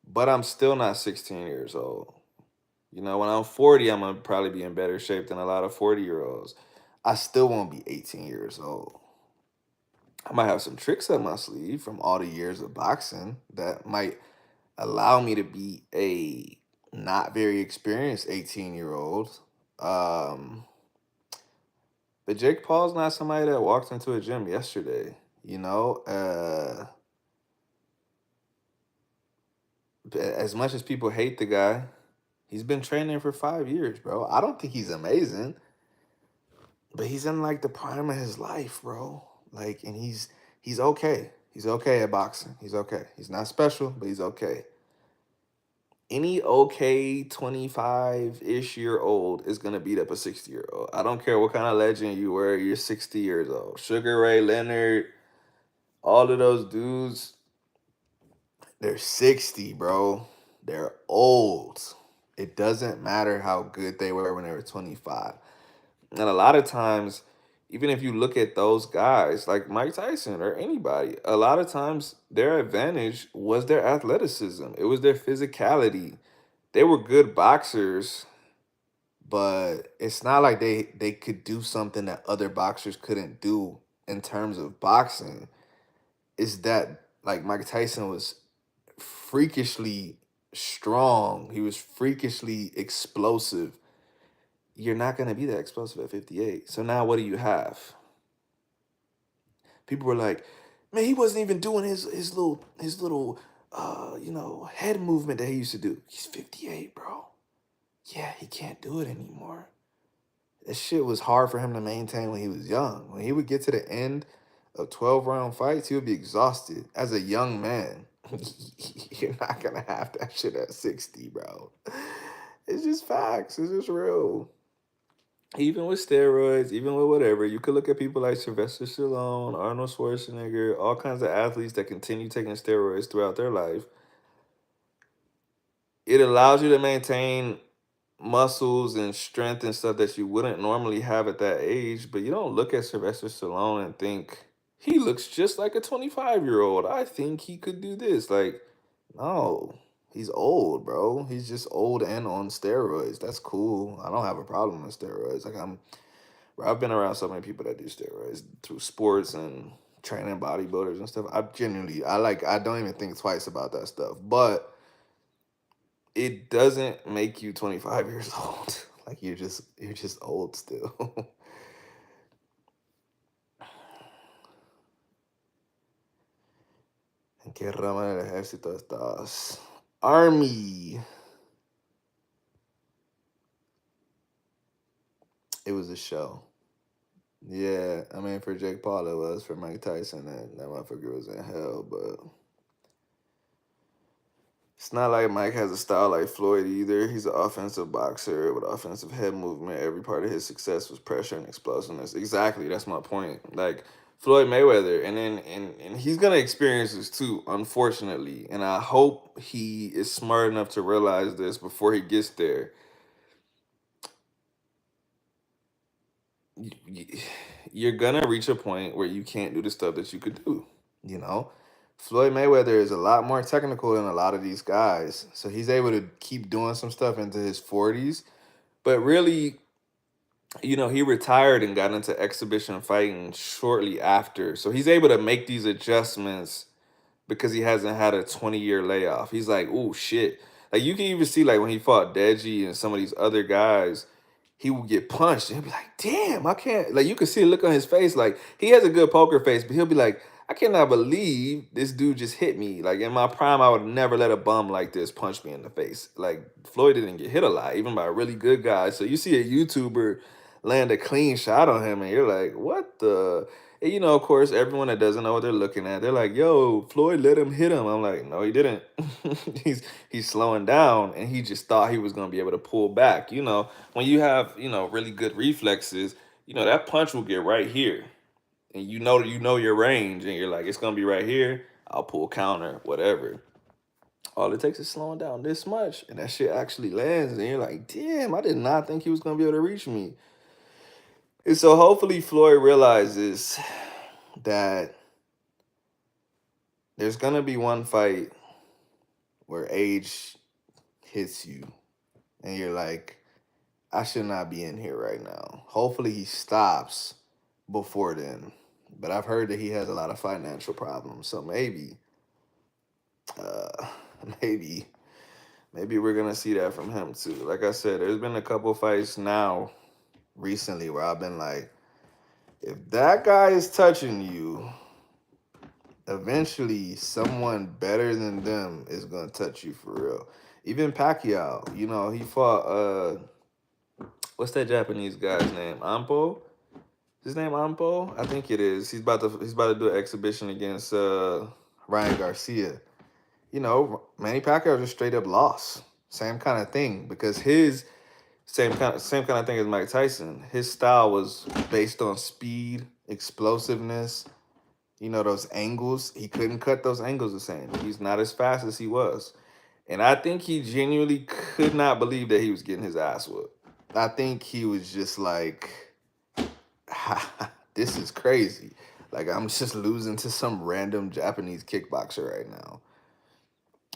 But I'm still not 16 years old. You know, when I'm 40, I'm gonna probably be in better shape than a lot of 40-year-olds. I still won't be 18 years old. I might have some tricks up my sleeve from all the years of boxing that might allow me to be a not very experienced 18-year-old. Um, but Jake Paul's not somebody that walked into a gym yesterday, you know? As much as people hate the guy, he's been training for 5 years, bro. I don't think he's amazing, but he's in like the prime of his life, bro. Like, and he's okay. He's okay at boxing. He's okay. He's not special, but he's okay. Any okay 25-ish-year-old is gonna beat up a 60-year-old. I don't care what kind of legend you were, you're 60 years old. Sugar Ray Leonard, all of those dudes, they're 60, bro. They're old. It doesn't matter how good they were when they were 25. And a lot of times, even if you look at those guys like Mike Tyson or anybody, a lot of times their advantage was their athleticism. It was their physicality. They were good boxers, but it's not like they could do something that other boxers couldn't do in terms of boxing. Is that like Mike Tyson was freakishly strong. He was freakishly explosive. You're not going to be that explosive at 58. So now what do you have? People were like, "Man, he wasn't even doing his little head movement that he used to do." He's 58, bro. Yeah, he can't do it anymore. That shit was hard for him to maintain when he was young. When he would get to the end of 12-round fights, he would be exhausted. As a young man, you're not gonna have that shit at 60, bro. It's just facts. It's just real. Even with steroids, even with whatever, you could look at people like Sylvester Stallone, Arnold Schwarzenegger, all kinds of athletes that continue taking steroids throughout their life. It allows you to maintain muscles and strength and stuff that you wouldn't normally have at that age, but you don't look at Sylvester Stallone and think he looks just like a 25-year-old. I think he could do this. Like, no, he's old, bro. He's just old and on steroids. That's cool. I don't have a problem with steroids. Bro, I've been around so many people that do steroids through sports and training bodybuilders and stuff. I don't even think twice about that stuff. But it doesn't make you 25 years old. Like you're just old still. ¿En qué rama del ejército estás? Army. It was a show. Yeah, I mean for Jake Paul it was. For Mike Tyson that motherfucker was in hell, but it's not like Mike has a style like Floyd either. He's an offensive boxer with offensive head movement. Every part of his success was pressure and explosiveness. Exactly, that's my point. Like Floyd Mayweather, and he's gonna experience this too, unfortunately. And I hope he is smart enough to realize this before he gets there. Y- y- You're gonna reach a point where you can't do the stuff that you could do. You know, Floyd Mayweather is a lot more technical than a lot of these guys, so he's able to keep doing some stuff into his 40s. But really, he retired and got into exhibition fighting shortly after. So he's able to make these adjustments because he hasn't had a 20-year layoff. He's like, oh shit. Like you can even see like when he fought Deji and some of these other guys, he would get punched and he'll be like, damn, I can't, like you can see the look on his face. Like he has a good poker face, but he'll be like, I cannot believe this dude just hit me. Like in my prime, I would never let a bum like this punch me in the face. Like Floyd didn't get hit a lot, even by a really good guy. So you see a YouTuber land a clean shot on him, and you're like, what the? And, of course, everyone that doesn't know what they're looking at, they're like, "Yo, Floyd let him hit him." I'm like, "No, he didn't. he's slowing down, and he just thought he was gonna be able to pull back." When you have really good reflexes, that punch will get right here, and you know your range, and you're like, "It's gonna be right here. I'll pull counter, whatever." All it takes is slowing down this much, and that shit actually lands, and you're like, "Damn, I did not think he was gonna be able to reach me." And so hopefully Floyd realizes that there's gonna be one fight where age hits you and you're like, I should not be in here right now. Hopefully he stops before then. But I've heard that he has a lot of financial problems. So uh maybe, maybe we're gonna see that from him too. Like I said, there's been a couple fights now recently where I've been like, if that guy is touching you, eventually someone better than them is gonna touch you for real. Even Pacquiao, he fought what's that Japanese guy's name? Ampo? His name Ampo? I think it is. He's about to do an exhibition against Ryan Garcia. Manny Pacquiao just straight up lost. Same kind of thing because his same kind of thing as Mike Tyson. His style was based on speed, explosiveness, those angles. He couldn't cut those angles the same. He's not as fast as he was. And I think he genuinely could not believe that he was getting his ass whooped. I think he was just like, this is crazy. Like, I'm just losing to some random Japanese kickboxer right now.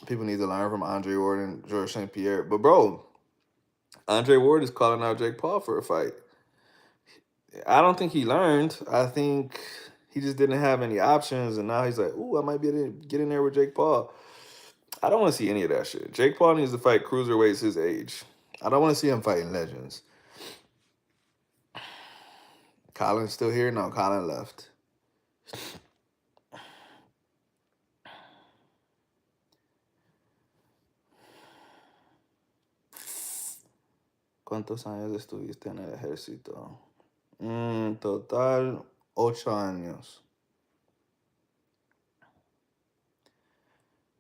People need to learn from Andre Ward and George St. Pierre. But, bro, Andre Ward is calling out Jake Paul for a fight. I don't think he learned. I think he just didn't have any options, and now he's like, "Ooh, I might be able to get in there with Jake Paul." I don't want to see any of that shit. Jake Paul needs to fight cruiserweights his age. I don't want to see him fighting legends. Colin's still here? No, Colin left. ¿Cuántos años estuviste en el ejército? Total, 8 años.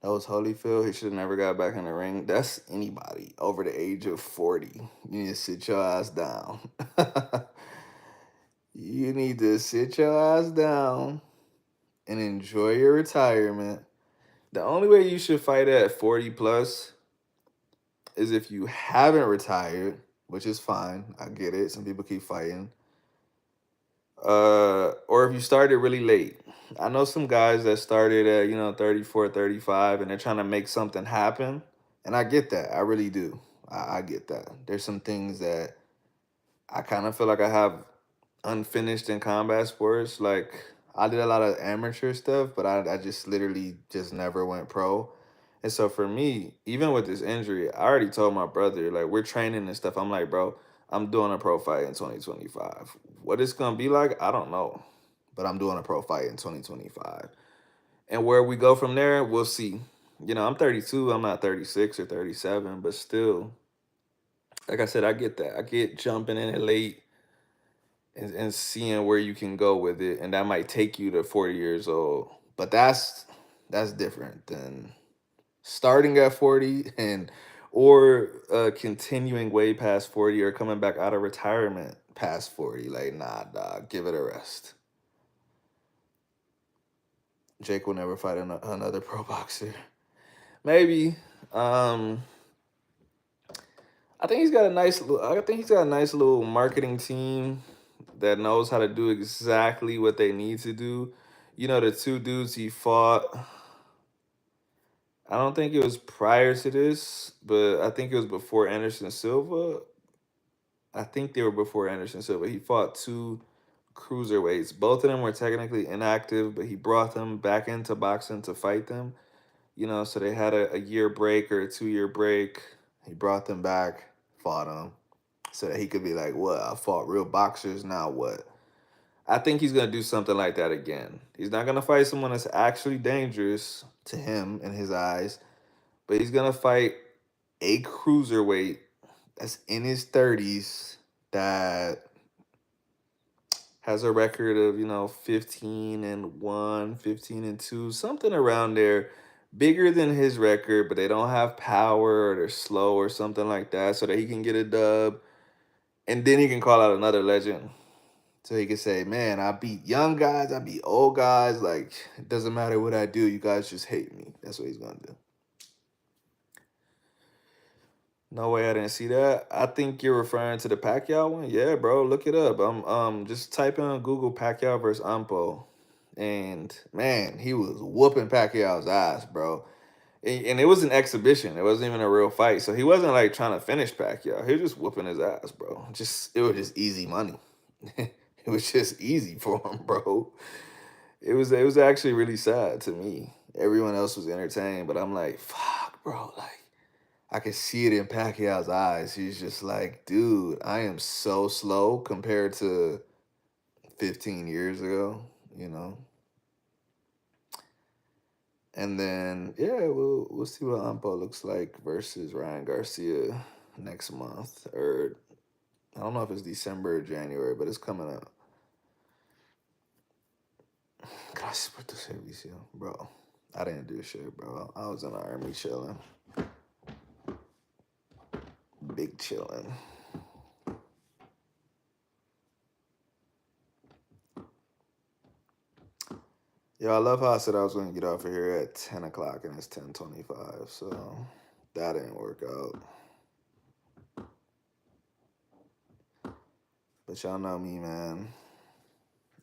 That was Holyfield. He should have never got back in the ring. That's anybody over the age of 40. You need to sit your ass down. You need to sit your ass down and enjoy your retirement. The only way you should fight at 40 plus is if you haven't retired, which is fine. I get it. Some people keep fighting. Or if you started really late. I know some guys that started at, 34, 35, and they're trying to make something happen. And I get that. I really do. I get that. There's some things that I kind of feel like I have unfinished in combat sports. Like I did a lot of amateur stuff, but I just literally just never went pro. And so for me, even with this injury, I already told my brother, like we're training and stuff. I'm like, bro, I'm doing a pro fight in 2025. What it's gonna be like, I don't know. But I'm doing a pro fight in 2025. And where we go from there, we'll see. I'm 32, I'm not 36 or 37, but still, like I said, I get that. I get jumping in it late and seeing where you can go with it, and that might take you to 40 years old. But that's different than starting at 40 and or continuing way past 40 or coming back out of retirement past 40. Like, nah, dog, give it a rest. Jake will never fight another pro boxer. Maybe. Um, I think he's got a nice little marketing team that knows how to do exactly what they need to do. The two dudes he fought, I don't think it was prior to this, but I think it was before Anderson Silva. I think they were before Anderson Silva. He fought two cruiserweights. Both of them were technically inactive, but he brought them back into boxing to fight them. So they had a year break or a 2 year break. He brought them back, fought them, so that he could be like, what? I fought real boxers, now what? I think he's gonna do something like that again. He's not gonna fight someone that's actually dangerous to him in his eyes, but he's gonna fight a cruiserweight that's in his 30s that has a record of, 15-1, 15-2, something around there, bigger than his record, but they don't have power or they're slow or something like that, so that he can get a dub. And then he can call out another legend. So he can say, man, I beat young guys, I beat old guys. Like, it doesn't matter what I do, you guys just hate me. That's what he's gonna do. No way I didn't see that. I think you're referring to the Pacquiao one. Yeah, bro, look it up. Just type in on Google Pacquiao versus Ampo. And man, he was whooping Pacquiao's ass, bro. And it was an exhibition. It wasn't even a real fight. So he wasn't like trying to finish Pacquiao. He was just whooping his ass, bro. It was just easy money. It was just easy for him, bro. It was actually really sad to me. Everyone else was entertained, but I'm like, fuck, bro. Like, I could see it in Pacquiao's eyes. He's just like, dude, I am so slow compared to 15 years ago, you know? And then, yeah, we'll see what Ampo looks like versus Ryan Garcia next month. Or I don't know if it's December or January, but it's coming up. Gracias por tu servicio, bro. I didn't do shit, bro. I was in the army chilling. Big chilling. Yo, I love how I said I was going to get off of here at 10 o'clock and it's 10:25, so that didn't work out. But y'all know me, man.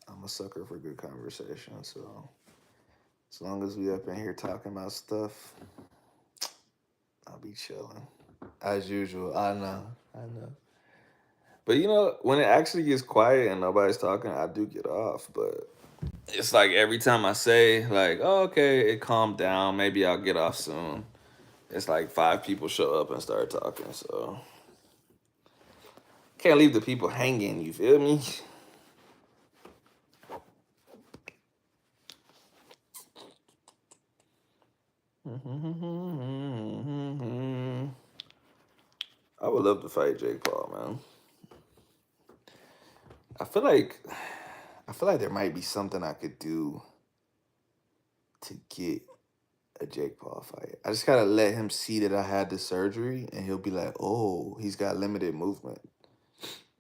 I'm a sucker for good conversation, so as long as we up in here talking about stuff, I'll be chilling. As usual, I know. But when it actually gets quiet and nobody's talking, I do get off, but it's like every time I say, like, oh, okay, it calmed down, maybe I'll get off soon. It's like 5 people show up and start talking, so can't leave the people hanging, you feel me? I would love to fight Jake Paul, man. I feel like there might be something I could do to get a Jake Paul fight. I just gotta let him see that I had the surgery, and he'll be like, "Oh, he's got limited movement."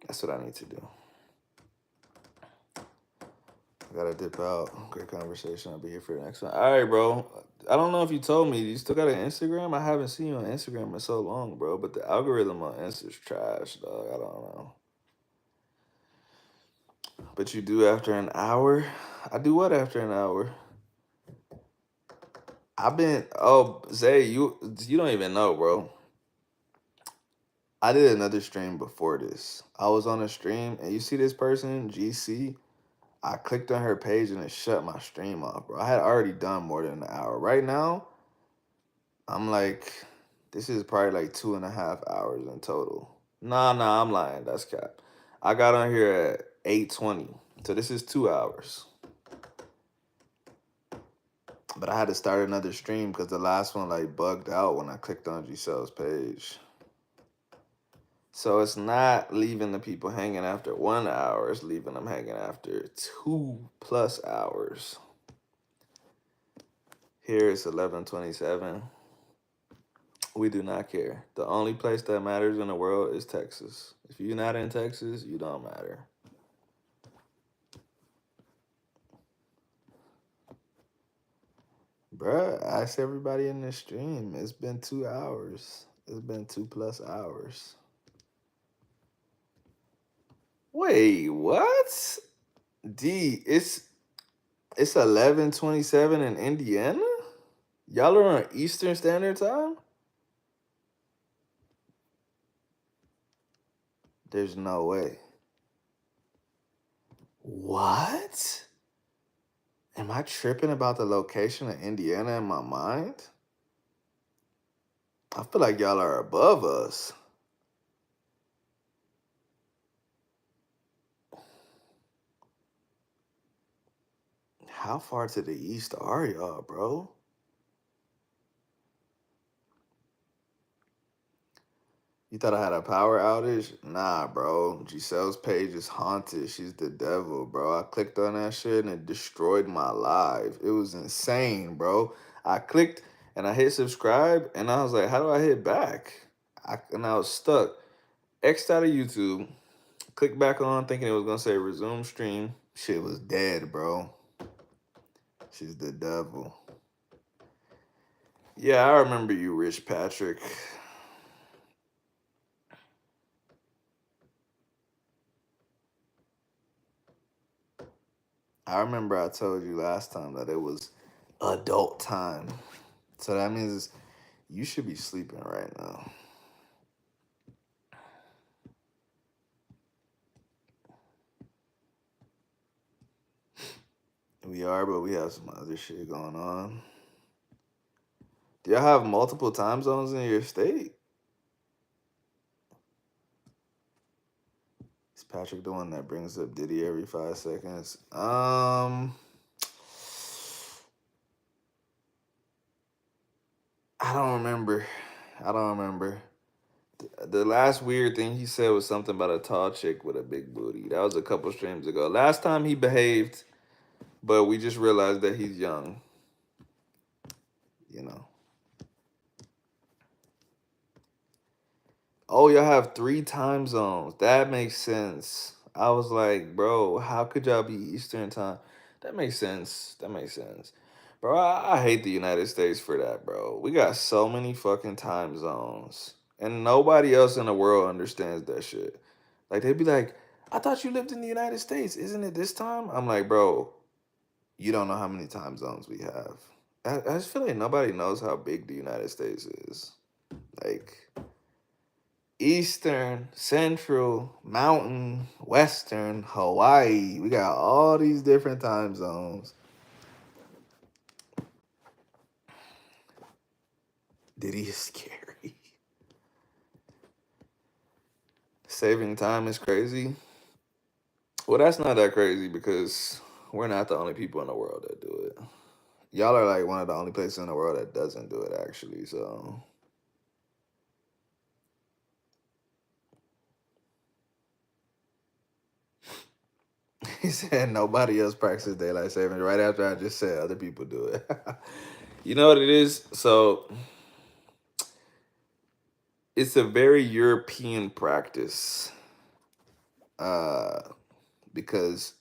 That's what I need to do. I gotta dip out. Great conversation. I'll be here for the next one. All right, bro. I don't know if you told me. You still got an Instagram? I haven't seen you on Instagram in so long, bro. But the algorithm on Insta's trash, dog. I don't know. But you do after an hour? I do what after an hour? Zay, you don't even know, bro. I did another stream before this. I was on a stream, and you see this person, GC? I clicked on her page and it shut my stream off, bro. I had already done more than an hour. Right now, I'm like, this is probably like 2.5 hours in total. Nah, I'm lying. That's cap. I got on here at 8:20, so this is 2 hours. But I had to start another stream because the last one like bugged out when I clicked on Giselle's page. So it's not leaving the people hanging after 1 hour. It's leaving them hanging after 2+ hours. Here it's 11:27. We do not care. The only place that matters in the world is Texas. If you're not in Texas, you don't matter. Bruh, ask everybody in the stream. It's been 2 hours. It's been 2+ hours. Wait, what? It's 11:27 in Indiana? Y'all are on Eastern Standard Time? There's no way. What? Am I tripping about the location of Indiana in my mind? I feel like y'all are above us. How far to the east are y'all, bro? You thought I had a power outage? Nah, bro. Giselle's page is haunted. She's the devil, bro. I clicked on that shit and it destroyed my life. It was insane, bro. I clicked and I hit subscribe and I was like, how do I hit back? And I was stuck. X'd out of YouTube. Clicked back on thinking it was gonna say resume stream. Shit was dead, bro. She's the devil. Yeah, I remember you, Rich Patrick. I remember I told you last time that it was adult time. So that means you should be sleeping right now. We are, but we have some other shit going on. Do y'all have multiple time zones in your state? Is Patrick the one that brings up Diddy every 5 seconds? I don't remember. I don't remember. The last weird thing he said was something about a tall chick with a big booty. That was a couple streams ago. Last time he behaved, but we just realized that he's young. You know. Oh, y'all have 3 time zones. That makes sense. I was like, bro, how could y'all be Eastern time? That makes sense. That makes sense. Bro, I hate the United States for that, bro. We got so many fucking time zones. And nobody else in the world understands that shit. Like, they'd be like, I thought you lived in the United States. Isn't it this time? I'm like, bro, you don't know how many time zones we have. I just feel like nobody knows how big the United States is. Like, Eastern, Central, Mountain, Western, Hawaii. We got all these different time zones. Diddy is scary. Saving time is crazy. Well, that's not that crazy because we're not the only people in the world that do it. Y'all are like one of the only places in the world that doesn't do it, actually. So he said nobody else practices daylight savings right after I just said other people do it. You know what it is? So it's a very European practice. Uh because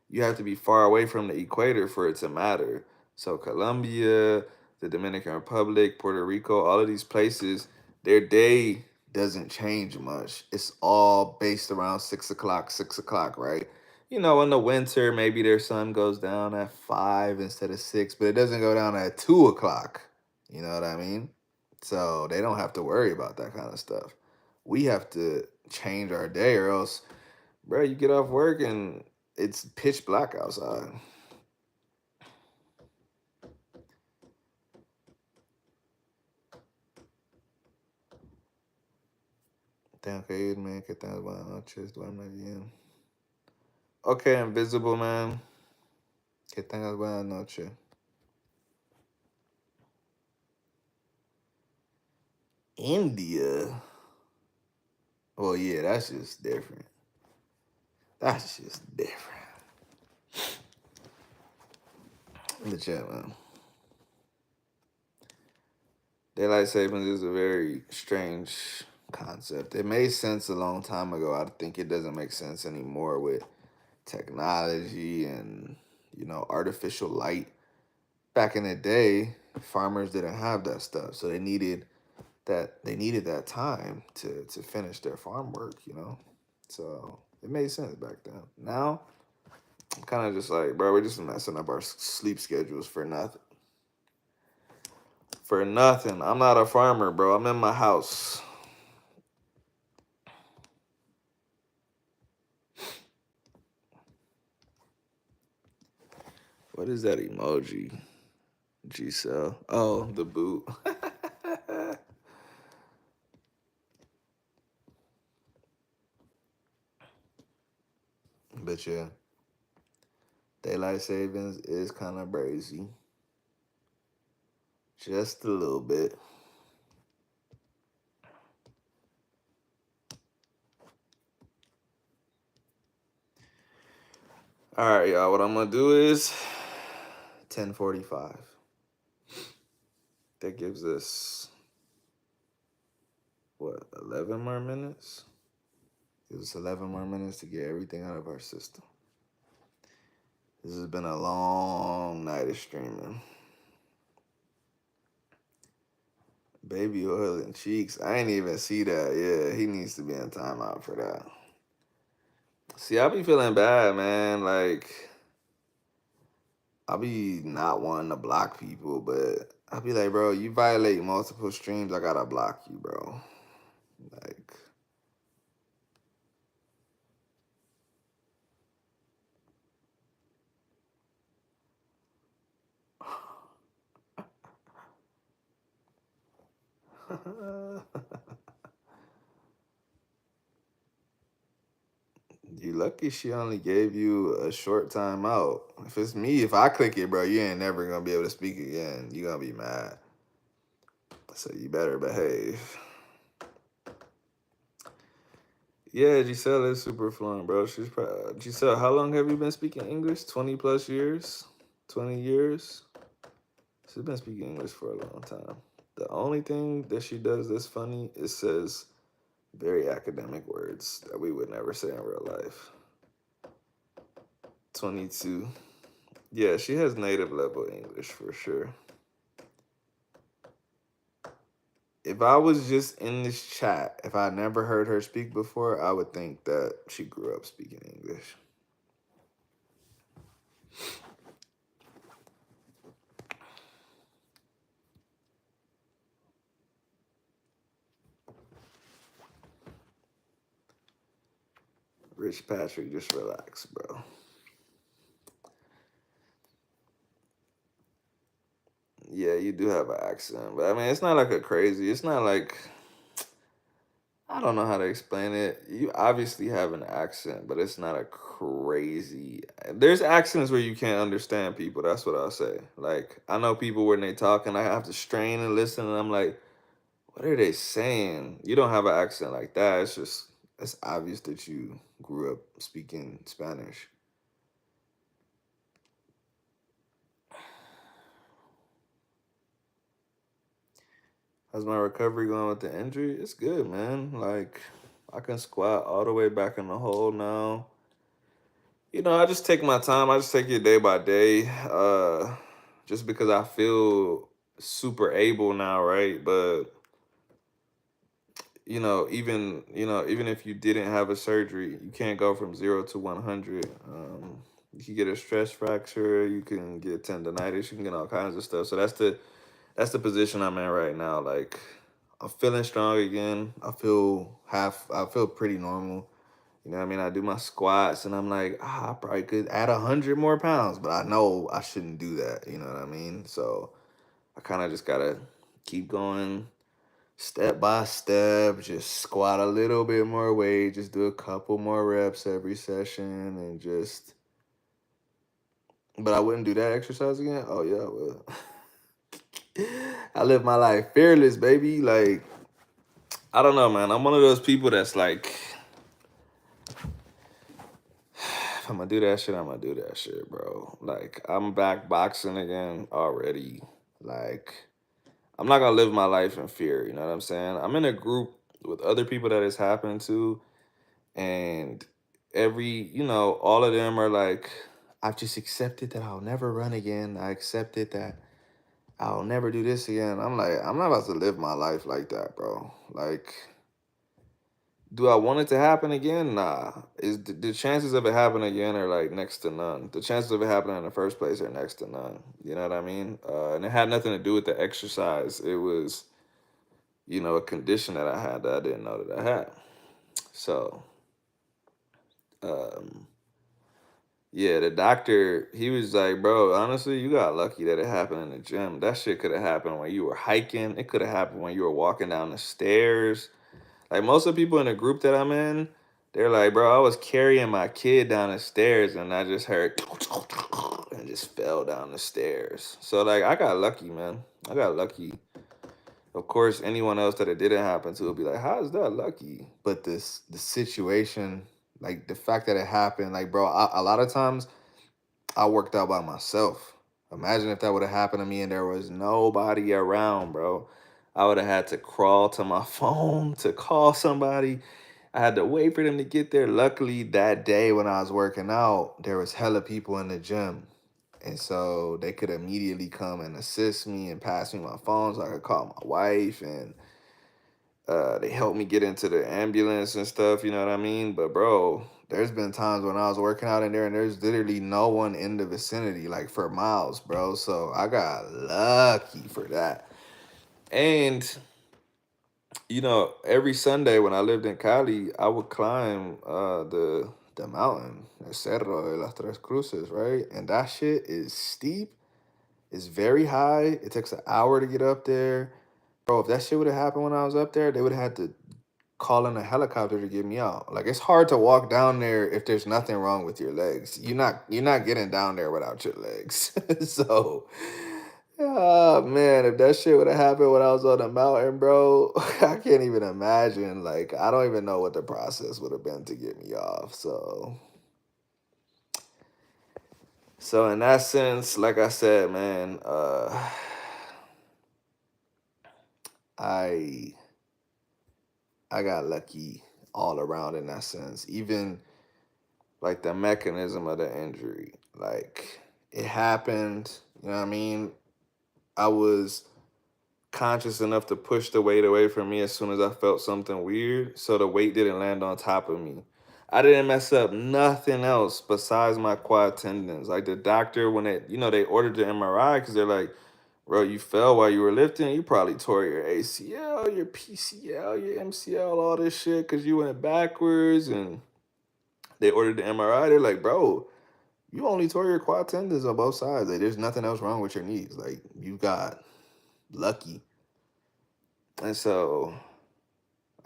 you have to be far away from the equator for it to matter. So Colombia, the Dominican Republic, Puerto Rico, all of these places, their day doesn't change much. It's all based around 6 o'clock, 6 o'clock, right? You know, in the winter, maybe their sun goes down at 5 instead of 6, but it doesn't go down at 2 o'clock. You know what I mean? So they don't have to worry about that kind of stuff. We have to change our day, or else, bro, you get off work and it's pitch black outside. Tengo que irme, que tengas buenas noches, duerme bien. Okay, Invisible Man, que tengas buenas noches. India? Well, yeah, that's just different. That's just different. In the chat, man. Daylight savings is a very strange concept. It made sense a long time ago. I think it doesn't make sense anymore with technology and, artificial light. Back in the day, farmers didn't have that stuff, so they needed that time to finish their farm work. So it made sense back then. Now I'm kind of just like, bro, we're just messing up our sleep schedules for nothing. For nothing. I'm not a farmer, bro. I'm in my house. What is that emoji? G-Cell. Oh, the boot. But yeah, daylight savings is kind of brazy. Just a little bit. All right, y'all. What I'm gonna do is 10:45. That gives us what, 11 more minutes? Gives us 11 more minutes to get everything out of our system. This has been a long night of streaming. Baby oil and cheeks. I ain't even see that. Yeah, he needs to be in timeout for that. See, I be feeling bad, man. Like, I be not wanting to block people, but I be like, bro, you violate multiple streams, I gotta block you, bro. Like, you lucky she only gave you a short time out. If it's me, if I click it, bro, you ain't never gonna be able to speak again. You gonna be mad. So you better behave. Yeah, Giselle is super fluent, bro. She's Giselle. How long have you been speaking English? 20 plus years? 20 years? She's been speaking English for a long time. The only thing that she does that's funny is says very academic words that we would never say in real life. 22. Yeah, she has native level English for sure. If I was just in this chat, if I never heard her speak before, I would think that she grew up speaking English. Rich Patrick, just relax, bro. Yeah, you do have an accent, but I mean, it's not like a crazy. It's not like, I don't know how to explain it. You obviously have an accent, but it's not a crazy. There's accents where you can't understand people. That's what I'll say. Like, I know people when they talk and I have to strain and listen, and I'm like, what are they saying? You don't have an accent like that. It's just, it's obvious that you grew up speaking Spanish. How's my recovery going with the injury? It's good, man. Like, I can squat all the way back in the hole now. You know, I just take my time. I just take it day by day. Just because I feel super able now, right? But even if you didn't have a surgery, you can't go from 0 to 100. You can get a stress fracture. You can get tendonitis. You can get all kinds of stuff. So that's the position I'm in right now. Like, I'm feeling strong again. I feel pretty normal. You know what I mean? I do my squats and I'm like, I probably could add 100 more pounds, but I know I shouldn't do that. You know what I mean? So I kind of just gotta keep going step by step, just squat a little bit more weight, just do a couple more reps every session and just, but I wouldn't do that exercise again. Oh yeah, I will. I live my life fearless, baby. Like, I don't know, man. I'm one of those people that's like, if I'm gonna do that shit, I'm gonna do that shit, bro. Like, I'm back boxing again already. Like, I'm not gonna live my life in fear. You know what I'm saying? I'm in a group with other people that it's happened to, and all of them are like, I've just accepted that I'll never run again. I accepted that I'll never do this again. I'm like, I'm not about to live my life like that, bro. Like, do I want it to happen again? Nah. Is the chances of it happening again are like next to none. The chances of it happening in the first place are next to none. You know what I mean? And it had nothing to do with the exercise. It was, a condition that I had that I didn't know that I had. So, um, Yeah, the doctor, he was like, bro, honestly, you got lucky that it happened in the gym. That shit could have happened when you were hiking. It could have happened when you were walking down the stairs. Like most of the people in the group that I'm in, they're like, bro, I was carrying my kid down the stairs and I just heard and just fell down the stairs. So like I got lucky, man. I got lucky. Of course, anyone else that it didn't happen to would be like, how is that lucky? But the situation, like the fact that it happened, like bro, a lot of times I worked out by myself. Imagine if that would have happened to me and there was nobody around, bro. I would have had to crawl to my phone to call somebody. I had to wait for them to get there. Luckily, that day when I was working out, there was hella people in the gym. And so they could immediately come and assist me and pass me my phone so I could call my wife. And they helped me get into the ambulance and stuff, you know what I mean? But bro, there's been times when I was working out in there and there's literally no one in the vicinity, like for miles, bro. So I got lucky for that. And every Sunday when I lived in Cali, I would climb the mountain, the Cerro de las Tres Cruces, right? And that shit is steep. It's very high. It takes an hour to get up there. Bro, if that shit would have happened when I was up there, they would have had to call in a helicopter to get me out. Like it's hard to walk down there if there's nothing wrong with your legs. You're not getting down there without your legs. So man, if that shit would have happened when I was on the mountain, bro, I can't even imagine. Like I don't even know what the process would have been to get me off. So in that sense, like I said, man, I I got lucky all around in that sense. Even like the mechanism of the injury. Like it happened, you know what I mean? I was conscious enough to push the weight away from me as soon as I felt something weird, so the weight didn't land on top of me. I didn't mess up nothing else besides my quad tendons. Like the doctor, when they ordered the MRI because they're like, bro, you fell while you were lifting. You probably tore your ACL, your PCL, your MCL, all this shit because you went backwards. And they ordered the MRI. They're like, bro, you only tore your quad tendons on both sides. Like, there's nothing else wrong with your knees. Like, you got lucky. And so,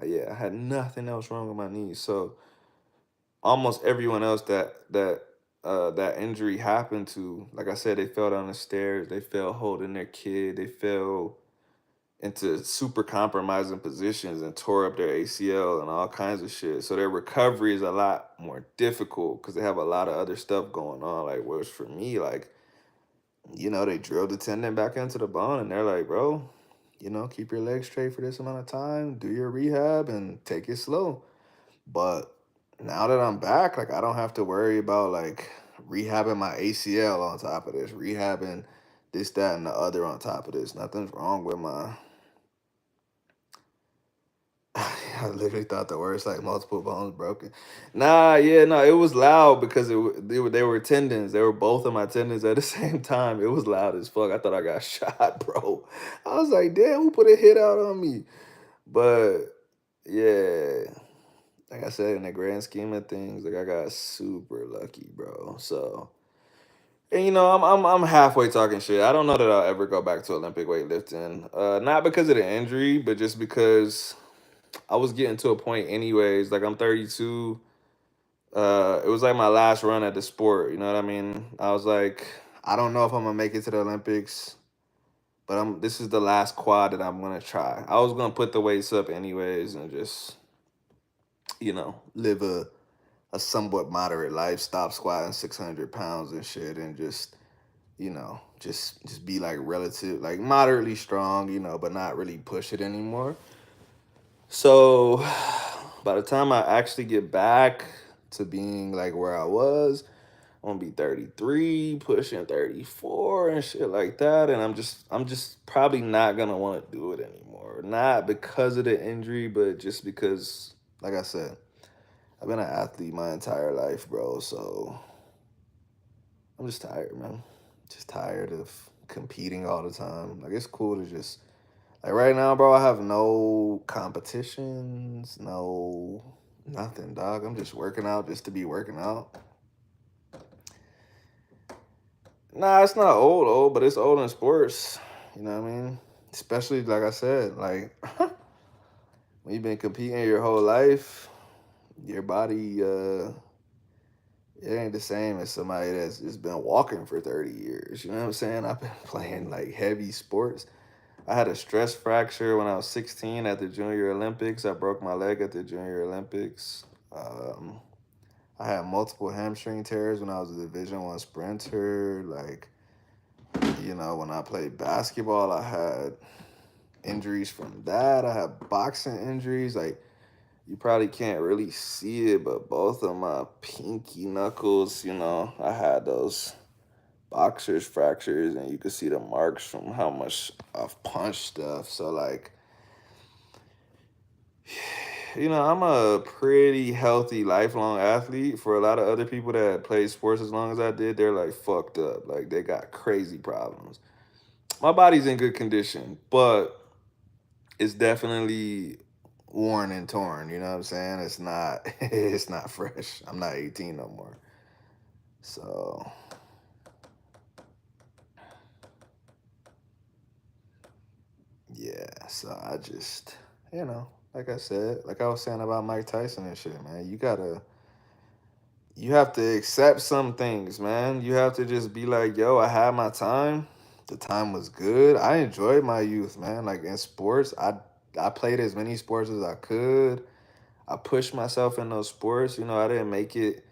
yeah, I had nothing else wrong with my knees. So, almost everyone else that injury happened to, like I said, they fell down the stairs, they fell holding their kid, they fell into super compromising positions and tore up their ACL and all kinds of shit. So their recovery is a lot more difficult because they have a lot of other stuff going on. Like, whereas for me, like, they drilled the tendon back into the bone and they're like, bro, keep your legs straight for this amount of time, do your rehab and take it slow. But now that I'm back, like, I don't have to worry about like rehabbing my ACL on top of this, rehabbing this, that, and the other on top of this. Nothing's wrong with my I literally thought the worst, like multiple bones broken. Nah, yeah, no, it was loud because they were tendons. They were both of my tendons at the same time. It was loud as fuck. I thought I got shot, bro. I was like, damn, who put a hit out on me? But yeah, like I said, in the grand scheme of things, like I got super lucky, bro. So, and I'm halfway talking shit. I don't know that I'll ever go back to Olympic weightlifting. Not because of the injury, but just because I was getting to a point anyways. Like I'm 32. It was like my last run at the sport. You know what I mean? I was like, I don't know if I'm gonna make it to the Olympics, but this is the last quad that I'm gonna try. I was gonna put the weights up anyways and just, live a somewhat moderate life, stop squatting 600 pounds and shit, and just, just be like relative, like moderately strong, but not really push it anymore. So by the time I actually get back to being like where I was, I'm gonna be 33, pushing 34 and shit like that. And I'm just probably not gonna want to do it anymore. Not because of the injury, but just because, like I said, I've been an athlete my entire life, bro. So I'm just tired, man. Just tired of competing all the time. Like it's cool to just like right now, bro, I have no competitions, no nothing, dog. I'm just working out just to be working out. Nah, it's not old, but it's old in sports. You know what I mean? Especially like I said, like when you've been competing your whole life, your body it ain't the same as somebody that's just been walking for 30 years. You know what I'm saying? I've been playing like heavy sports. I had a stress fracture when I was 16 at the Junior Olympics. I broke my leg at the Junior Olympics. Um, I had multiple hamstring tears when I was a Division I sprinter. Like, when I played basketball, I had injuries from that. I had boxing injuries. Like, you probably can't really see it, but both of my pinky knuckles, I had those boxer's fractures, and you could see the marks from how much I've punched stuff. So, like, I'm a pretty healthy lifelong athlete. For a lot of other people that play sports as long as I did, they're like fucked up. Like, they got crazy problems. My body's in good condition, but it's definitely worn and torn. You know what I'm saying? It's not. It's not fresh. I'm not 18 no more. So yeah. So I just, like I said, like I was saying about Mike Tyson and shit, man. You have to accept some things, man. You have to just be like, yo, I had my time. The time was good. I enjoyed my youth, man. Like in sports, I played as many sports as I could. I pushed myself in those sports. I didn't make it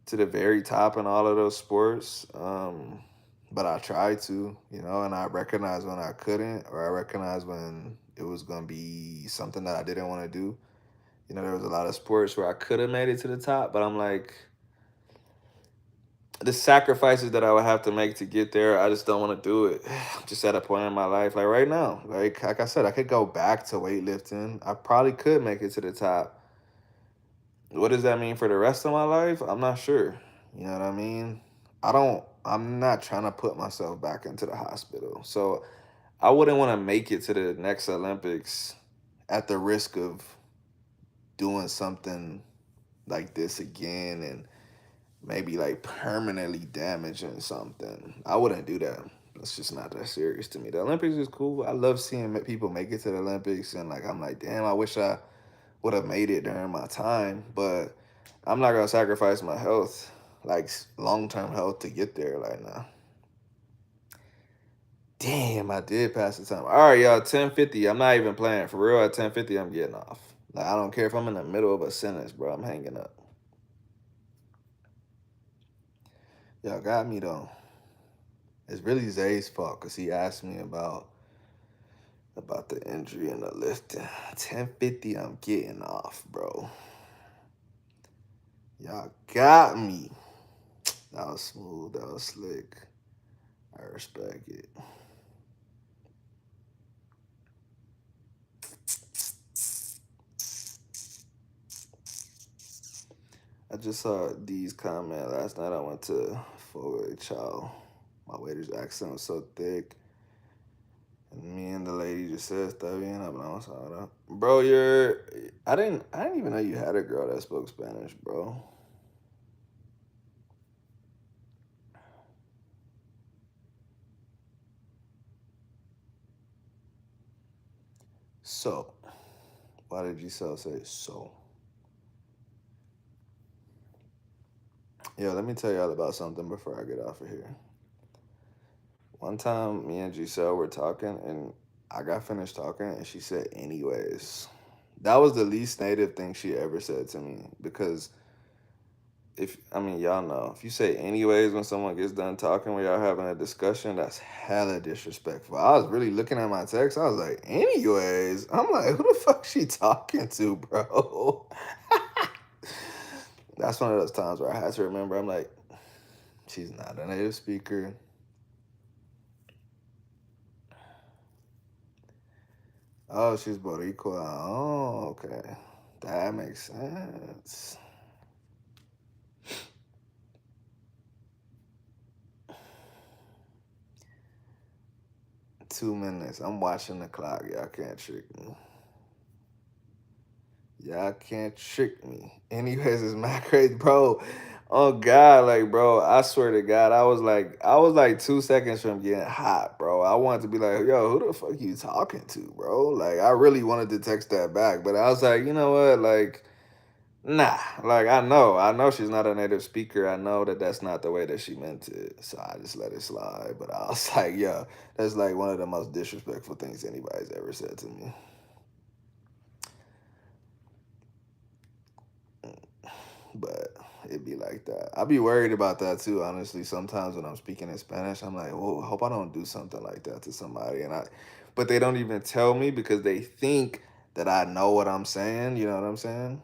to the very top in all of those sports. But I tried to, and I recognized when I couldn't, or I recognized when it was gonna be something that I didn't want to do. There was a lot of sports where I could have made it to the top, but I'm like, the sacrifices that I would have to make to get there, I just don't want to do it. I'm just at a point in my life, like right now, like I said, I could go back to weightlifting. I probably could make it to the top. What does that mean for the rest of my life? I'm not sure. You know what I mean? I'm not trying to put myself back into the hospital. So I wouldn't want to make it to the next Olympics at the risk of doing something like this again and maybe like permanently damaging something. I wouldn't do that. It's just not that serious to me. The Olympics is cool. I love seeing people make it to the Olympics, and like I'm like, damn, I wish I would have made it during my time, but I'm not gonna sacrifice my health, like long term health, to get there. Like, nah. Damn, I did pass the time. All right, y'all, 10:50. I'm not even playing for real. At 10:50, I'm getting off. Like, I don't care if I'm in the middle of a sentence, bro. I'm hanging up. Y'all got me though. It's really Zay's fault because he asked me about the injury and the lifting. 10:50, I'm getting off, bro. Y'all got me. That was smooth. That was slick. I respect it. I just saw D's comment last night. I went to Forward Chow. My waiter's accent was so thick. And me and the lady just said, "Está bien, hablamos ahora." Bro, I didn't even know you had a girl that spoke Spanish, bro. So, why did Giselle say so? Yo, let me tell y'all about something before I get off of here. One time, me and Giselle were talking, and I got finished talking, and she said, anyways. That was the least native thing she ever said to me because y'all know, if you say anyways when someone gets done talking, when y'all having a discussion, that's hella disrespectful. I was really looking at my text. I was like, anyways. I'm like, who the fuck she talking to, bro? That's one of those times where I had to remember, I'm like, she's not a native speaker. Oh, she's Boricua. Oh, okay. That makes sense. 2 minutes. I'm watching the clock. Y'all can't trick me. Y'all can't trick me. Anyways, it's mad crazy, bro. Oh God, like bro, I swear to God, I was like 2 seconds from getting hot, bro. I wanted to be like, yo, who the fuck you talking to, bro? Like I really wanted to text that back, but I was like, you know what, like, nah, like I know she's not a native speaker. I know that that's not the way that she meant it, so I just let it slide. But I was like, yo, that's like one of the most disrespectful things anybody's ever said to me. But it'd be like that. I'd be worried about that too, honestly. Sometimes when I'm speaking in Spanish, I'm like, whoa, hope I don't do something like that to somebody. But they don't even tell me because they think that I know what I'm saying. You know what I'm saying?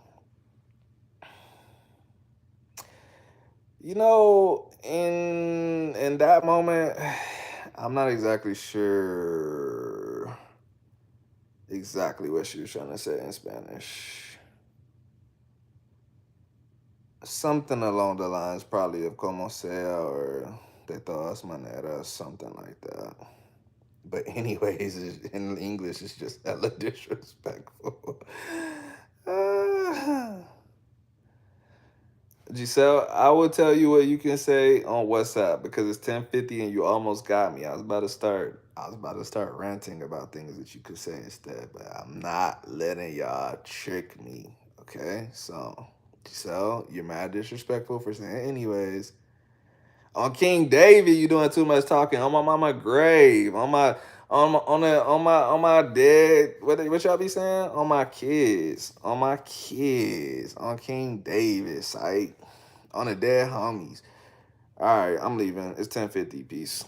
In that moment, I'm not exactly sure exactly what she was trying to say in Spanish. Something along the lines, probably of como sea or de todas maneras, something like that. But anyways, in English, it's just hella disrespectful. Ah. Giselle, I will tell you what you can say on WhatsApp because it's 10:50 and you almost got me. I was about to start ranting about things that you could say instead, but I'm not letting y'all trick me. Okay? So, Giselle, you're mad disrespectful for saying anyways. On King David, you doing too much talking. On my mama grave. On my dead. What y'all be saying? On my kids. On my kids. On King David site. On the dead homies. All right, I'm leaving. It's 10:50. Peace.